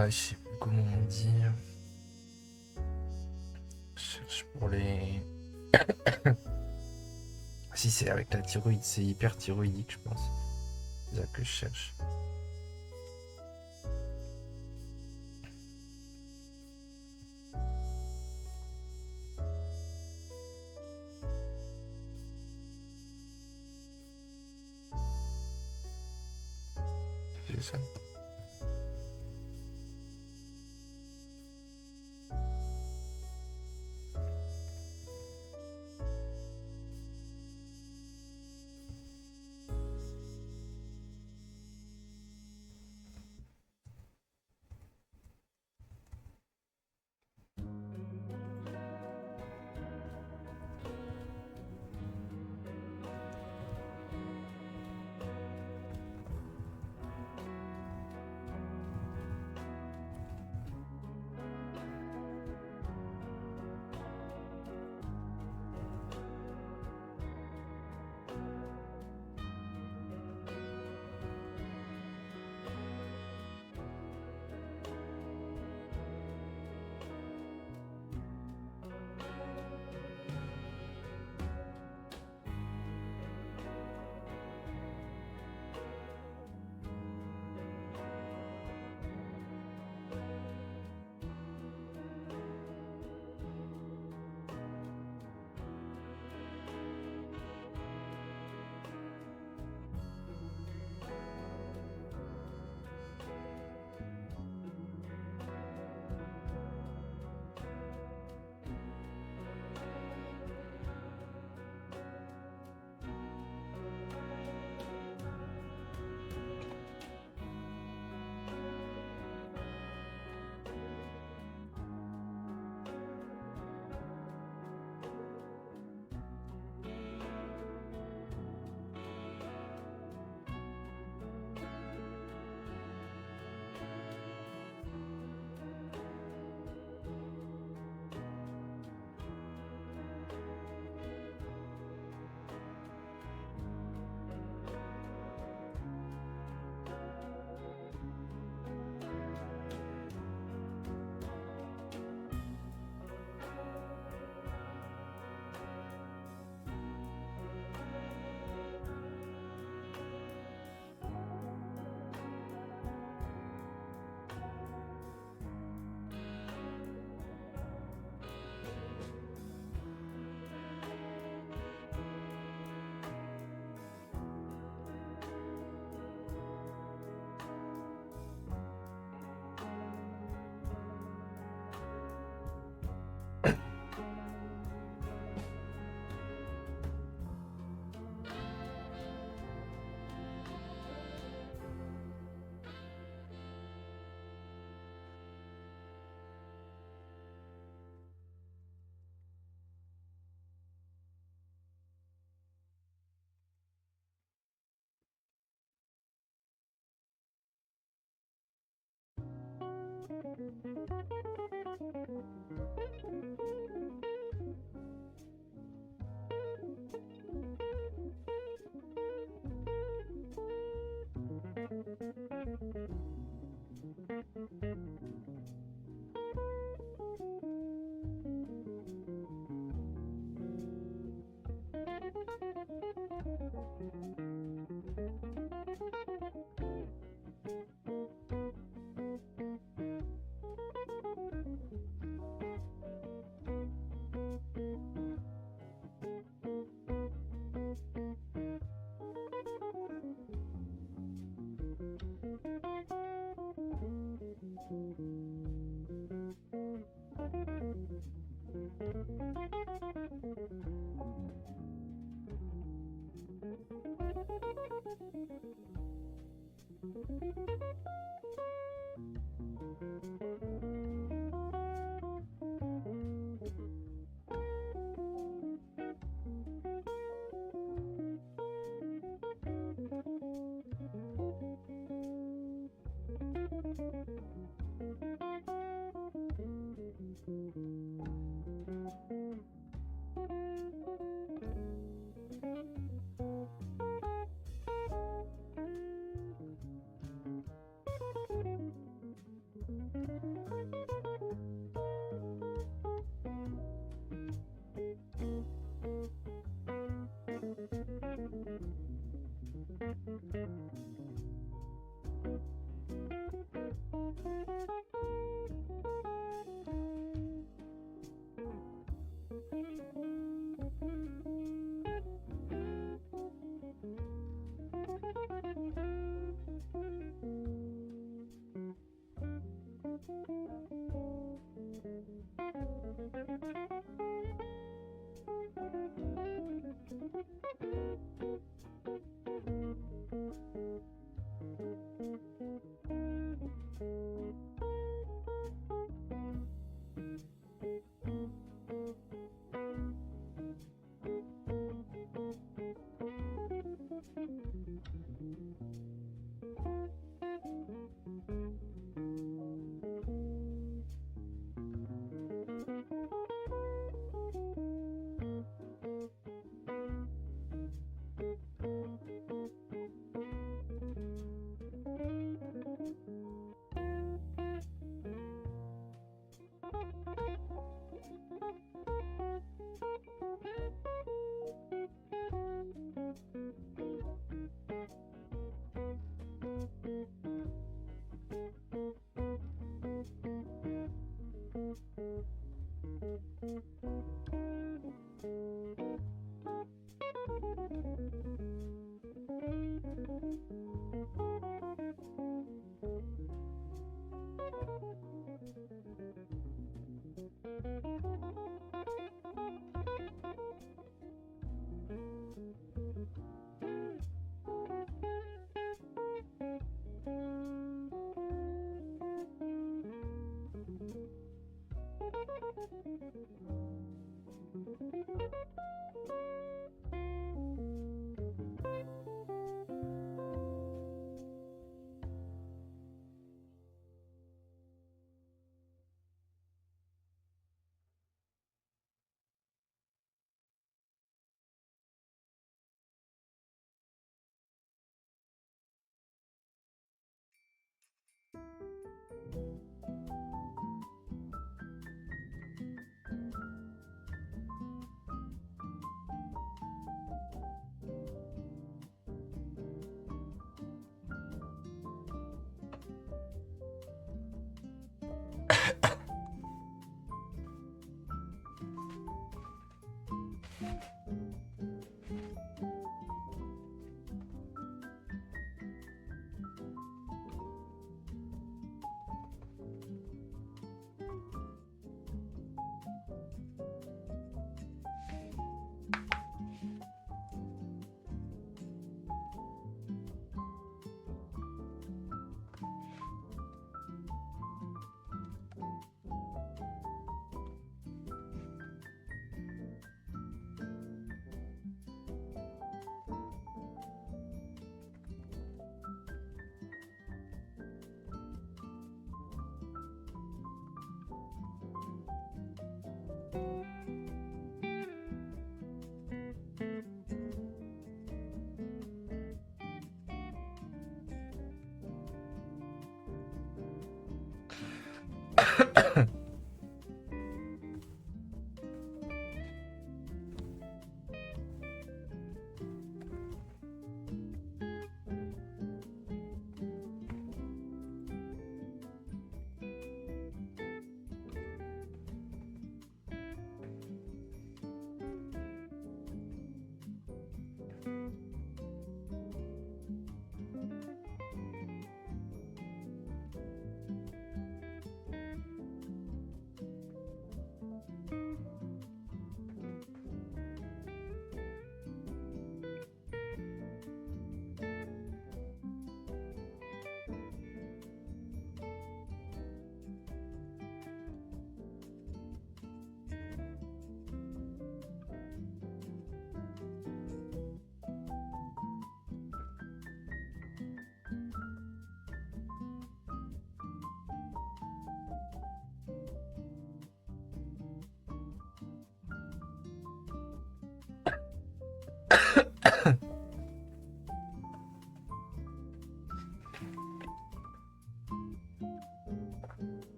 Ah, je sais plus comment on dit. Je cherche pour les. Si c'est avec la thyroïde, c'est hyperthyroïdique, je pense. C'est ça que je cherche. C'est ça.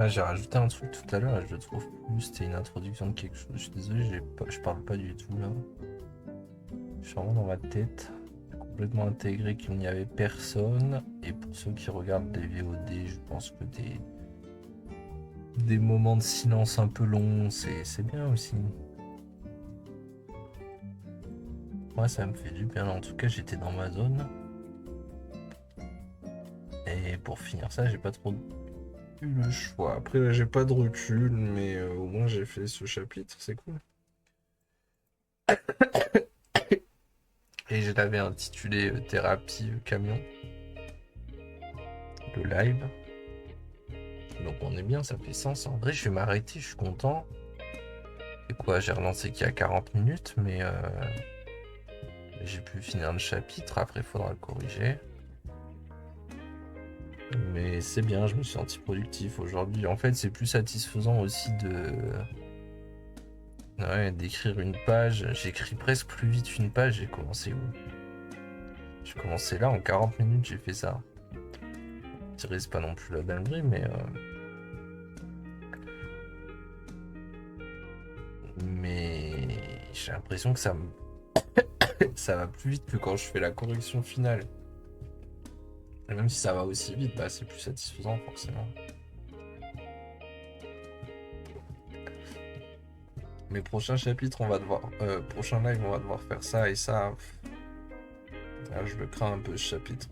Ah, j'ai rajouté un truc tout à l'heure et je le trouve plus. C'était une introduction de quelque chose. Je suis désolé, je parle pas du tout là. Je suis vraiment dans ma tête. J'ai complètement intégré qu'il n'y avait personne. Et pour ceux qui regardent des VOD, je pense que des moments de silence un peu longs, c'est bien aussi. Moi, ça me fait du bien. En tout cas, j'étais dans ma zone. Et pour finir ça, j'ai pas trop eu le choix. Après, là, j'ai pas de recul, mais au moins j'ai fait ce chapitre, c'est cool. Et je l'avais intitulé Thérapie Camion, le live. Donc on est bien, ça fait sens. En vrai, je vais m'arrêter, je suis content. Et quoi, j'ai relancé qu'il y a 40 minutes, mais j'ai pu finir le chapitre, après il faudra le corriger. Mais c'est bien, je me suis senti productif aujourd'hui. En fait, c'est plus satisfaisant aussi d'écrire une page. J'écris presque plus vite une page. J'ai commencé où? J'ai commencé là, en 40 minutes, j'ai fait ça. Je dirais c'est pas non plus la dinguerie, mais j'ai l'impression que ça va plus vite que quand je fais la correction finale. Et même si ça va aussi vite, bah c'est plus satisfaisant forcément. Mes prochains chapitres, prochain live, on va devoir faire ça et ça. Là, je le crains un peu ce chapitre.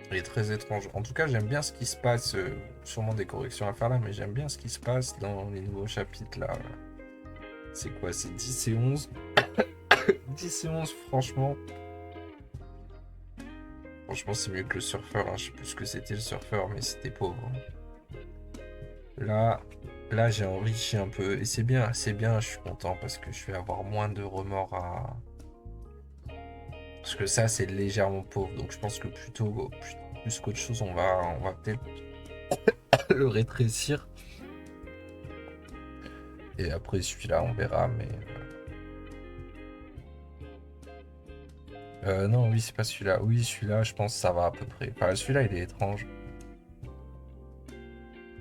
Il est très étrange. En tout cas, j'aime bien ce qui se passe. Sûrement des corrections à faire là, mais j'aime bien ce qui se passe dans les nouveaux chapitres là. C'est quoi? C'est 10 et 11. 10 et 11, franchement. Franchement, c'est mieux que le surfeur. Hein. Je sais plus ce que c'était le surfeur, mais c'était pauvre. Là, j'ai enrichi un peu. Et c'est bien, je suis content parce que je vais avoir moins de remords à. Parce que ça, c'est légèrement pauvre. Donc je pense que plus qu'autre chose, on va peut-être le rétrécir. Et après celui-là, on verra, mais. Non, oui, c'est pas celui-là. Oui, celui-là, je pense que ça va à peu près. Enfin, celui-là, il est étrange.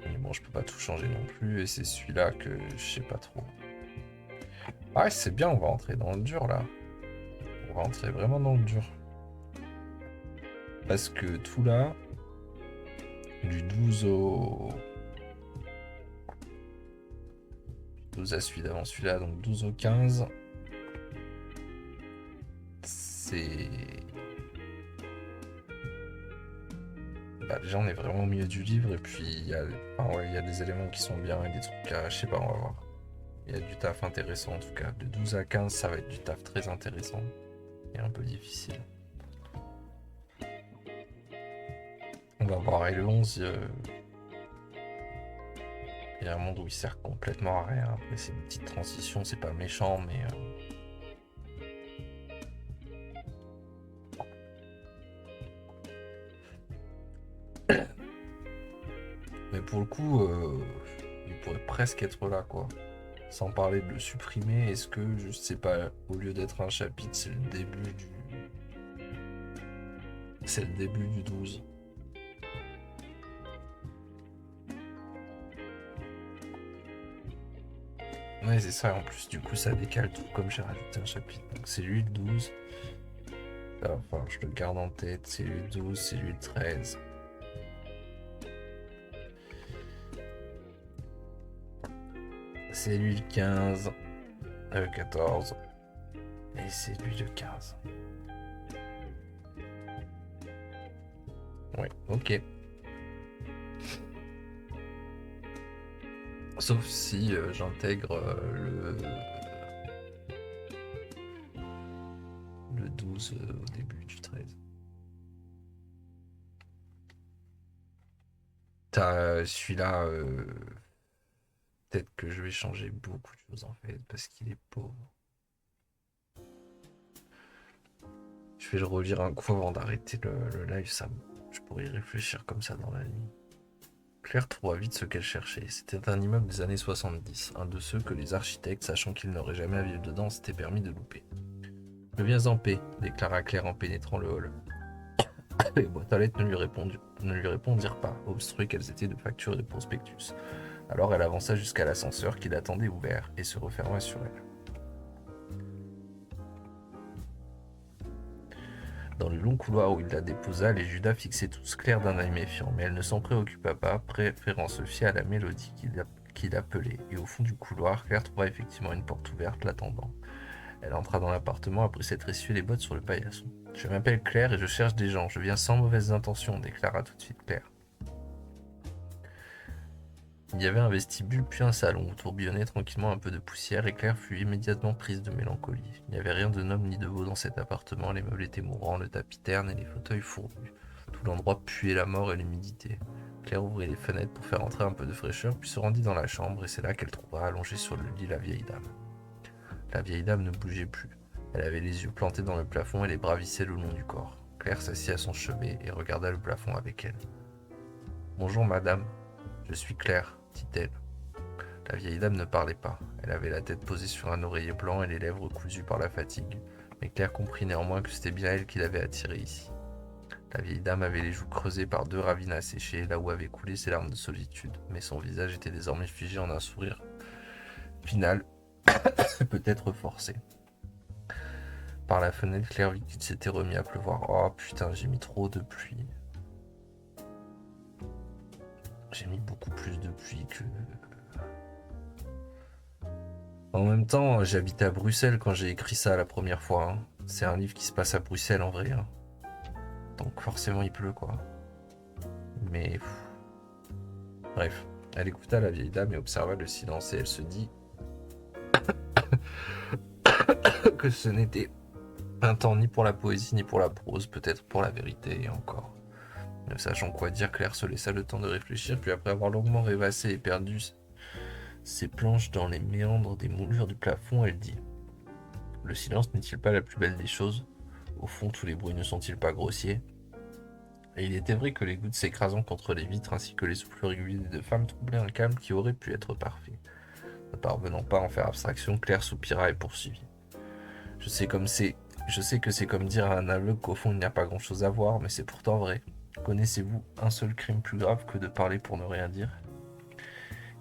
Mais bon, je peux pas tout changer non plus. Et c'est celui-là que je sais pas trop. Ah, c'est bien, on va entrer dans le dur là. On va entrer vraiment dans le dur. Parce que tout là, du 12 au. 12 à celui d'avant celui-là, donc 12 au 15. C'est. Bah, déjà, on est vraiment au milieu du livre, et puis il y a des éléments qui sont bien et des trucs à. Je sais pas, on va voir. Il y a du taf intéressant en tout cas. De 12 à 15, ça va être du taf très intéressant et un peu difficile. On va voir. Et le 11, il y a un monde où il sert complètement à rien. Après, c'est une petite transition, c'est pas méchant, mais. Mais pour le coup, il pourrait presque être là, quoi. Sans parler de le supprimer, est-ce que, je sais pas, au lieu d'être un chapitre, c'est le début du. C'est le début du 12. Ouais, c'est ça, en plus, du coup, ça décale tout comme j'ai rajouté un chapitre. Donc, c'est lui le 12. Enfin, je le garde en tête. C'est lui le 12, c'est lui le 13. C'est lui le 15. 14. Et c'est lui le 15. Ouais, ok. Sauf si j'intègre le 12 au début du 13. T'as celui-là, peut-être que je vais changer beaucoup de choses en fait, parce qu'il est pauvre. Je vais le relire un coup avant d'arrêter le live, je pourrais y réfléchir comme ça dans la nuit. Claire trouva vite ce qu'elle cherchait. C'était un immeuble des années 70, un de ceux que les architectes, sachant qu'ils n'auraient jamais à vivre dedans, s'étaient permis de louper. « Je viens en paix », déclara Claire en pénétrant le hall. Les boîtes à lettres ne lui répondirent pas, obstruées qu'elles étaient de factures et de prospectus. Alors elle avança jusqu'à l'ascenseur qui l'attendait ouvert et se referma sur elle. Dans le long couloir où il la déposa, les Judas fixaient tous Claire d'un œil méfiant, mais elle ne s'en préoccupa pas, préférant se fier à la mélodie qui l'appelait. Et au fond du couloir, Claire trouva effectivement une porte ouverte l'attendant. Elle entra dans l'appartement après s'être essuyé les bottes sur le paillasson. « Je m'appelle Claire et je cherche des gens. Je viens sans mauvaises intentions, déclara tout de suite Claire. Il y avait un vestibule puis un salon où tourbillonnait tranquillement un peu de poussière et Claire fut immédiatement prise de mélancolie. Il n'y avait rien de noble ni de beau dans cet appartement, les meubles étaient mourants, le tapis terne et les fauteuils fourrus. Tout l'endroit puait la mort et l'humidité. Claire ouvrit les fenêtres pour faire entrer un peu de fraîcheur puis se rendit dans la chambre et c'est là qu'elle trouva allongée sur le lit la vieille dame. La vieille dame ne bougeait plus. Elle avait les yeux plantés dans le plafond et les bras vissés le long du corps. Claire s'assit à son chevet et regarda le plafond avec elle. « Bonjour madame, je suis Claire, dit-elle. La vieille dame ne parlait pas. Elle avait la tête posée sur un oreiller blanc et les lèvres cousues par la fatigue. Mais Claire comprit néanmoins que c'était bien elle qui l'avait attirée ici. La vieille dame avait les joues creusées par 2 ravines asséchées, là où avaient coulé ses larmes de solitude. Mais son visage était désormais figé en un sourire final, peut-être forcé. Par la fenêtre, Claire vit qu'il s'était remis à pleuvoir. Oh putain, j'ai mis trop de pluie. J'ai mis beaucoup plus de pluie que... En même temps, j'habitais à Bruxelles quand j'ai écrit ça la première fois. Hein. C'est un livre qui se passe à Bruxelles en vrai. Hein. Donc forcément il pleut quoi. Mais... Bref, elle écouta la vieille dame et observa le silence et elle se dit que ce n'était un temps ni pour la poésie ni pour la prose, peut-être pour la vérité et encore. Ne sachant quoi dire, Claire se laissa le temps de réfléchir, puis après avoir longuement rêvassé et perdu ses planches dans les méandres des moulures du plafond, elle dit « Le silence n'est-il pas la plus belle des choses? Au fond, tous les bruits ne sont-ils pas grossiers ?» Et il était vrai que les gouttes s'écrasant contre les vitres ainsi que les souffles réguliers des 2 femmes troublaient un calme qui aurait pu être parfait. Ne parvenant pas à en faire abstraction, Claire soupira et poursuivit. Je sais que c'est comme dire à un aveugle qu'au fond il n'y a pas grand-chose à voir, mais c'est pourtant vrai. Connaissez-vous un seul crime plus grave que de parler pour ne rien dire?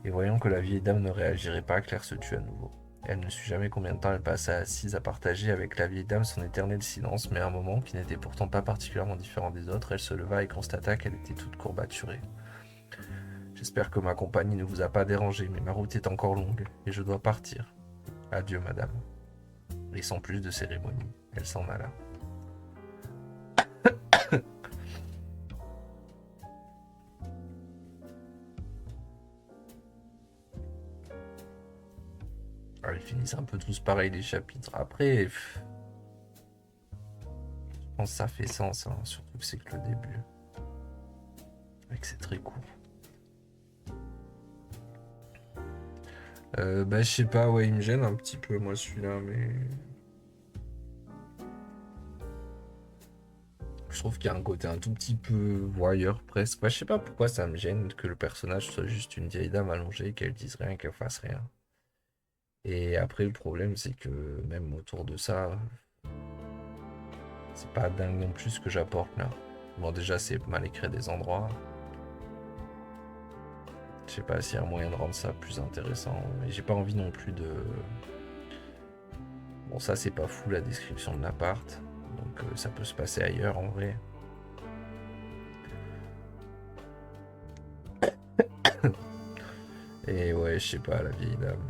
Et voyant que la vieille dame ne réagirait pas, Claire se tut à nouveau. Elle ne sut jamais combien de temps elle passa assise à partager avec la vieille dame son éternel silence, mais à un moment, qui n'était pourtant pas particulièrement différent des autres, elle se leva et constata qu'elle était toute courbaturée. « J'espère que ma compagnie ne vous a pas dérangé, mais ma route est encore longue, et je dois partir. Adieu, madame. » Et sans plus de cérémonie, elle s'en alla. Alors, ils finissent un peu tous pareil les chapitres. Après, je pense que ça fait sens, hein, surtout que c'est que le début. Et que c'est très court. Je sais pas, ouais, il me gêne un petit peu, moi, celui-là, mais... Je trouve qu'il y a un côté un tout petit peu voyeur, presque. Je sais pas pourquoi ça me gêne que le personnage soit juste une vieille dame allongée, qu'elle dise rien, qu'elle fasse rien. Et après, le problème, c'est que même autour de ça, c'est pas dingue non plus ce que j'apporte là. Bon, déjà, c'est mal écrit des endroits. Je sais pas s'il y a un moyen de rendre ça plus intéressant. Et j'ai pas envie non plus de... Bon, ça, c'est pas fou la description de l'appart. Donc, ça peut se passer ailleurs en vrai. Et ouais, je sais pas, la vieille dame.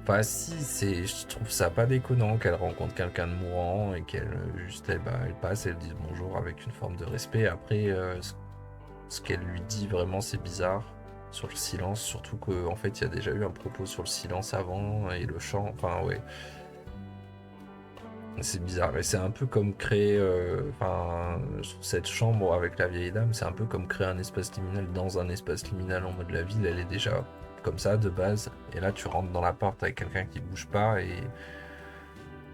Enfin, si, je trouve ça pas déconnant qu'elle rencontre quelqu'un de mourant et qu'elle juste, elle passe, elle dit bonjour avec une forme de respect. Après, ce qu'elle lui dit vraiment, c'est bizarre sur le silence, surtout qu'en fait, il y a déjà eu un propos sur le silence avant et le chant. Enfin, ouais. C'est bizarre, et c'est un peu comme créer, cette chambre avec la vieille dame, c'est un peu comme créer un espace liminal dans un espace liminal en mode la ville, elle est déjà comme ça de base, et là tu rentres dans l'appart avec quelqu'un qui bouge pas, et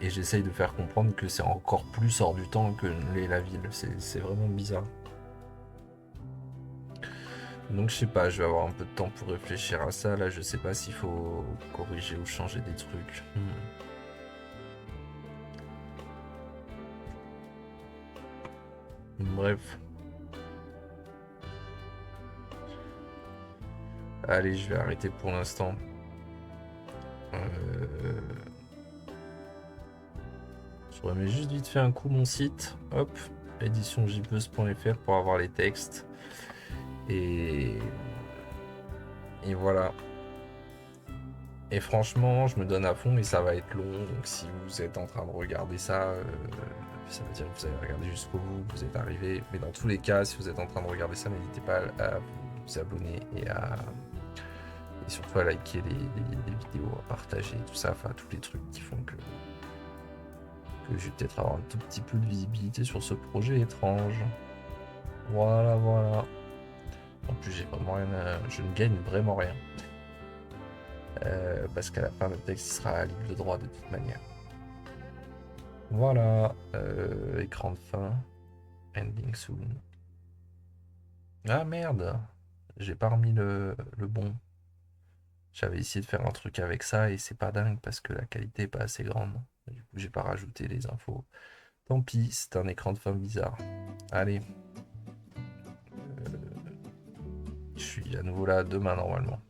j'essaye de faire comprendre que c'est encore plus hors du temps que l'est la ville, c'est vraiment bizarre. Donc je sais pas, je vais avoir un peu de temps pour réfléchir à ça. Là, je sais pas s'il faut corriger ou changer des trucs. Bref. Allez, je vais arrêter pour l'instant. Je remets juste vite fait un coup mon site. Hop, éditionjpeuse.fr pour avoir les textes. Et voilà. Et franchement, je me donne à fond et ça va être long. Donc si vous êtes en train de regarder ça, ça veut dire que vous avez regardé jusqu'au bout, que vous êtes arrivé. Mais dans tous les cas, si vous êtes en train de regarder ça, n'hésitez pas à vous abonner et surtout à liker les vidéos, à partager tout ça, enfin tous les trucs qui font que je vais peut-être avoir un tout petit peu de visibilité sur ce projet étrange. Voilà, voilà. En plus, j'ai vraiment rien je ne gagne vraiment rien. Parce qu'à la fin, le texte sera libre de droit de toute manière. Voilà. Écran de fin. Ending soon. Ah merde. J'ai pas remis le bon. J'avais essayé de faire un truc avec ça et c'est pas dingue parce que la qualité est pas assez grande. Du coup, j'ai pas rajouté les infos. Tant pis, c'est un écran de fin bizarre. Allez. Je suis à nouveau là demain normalement.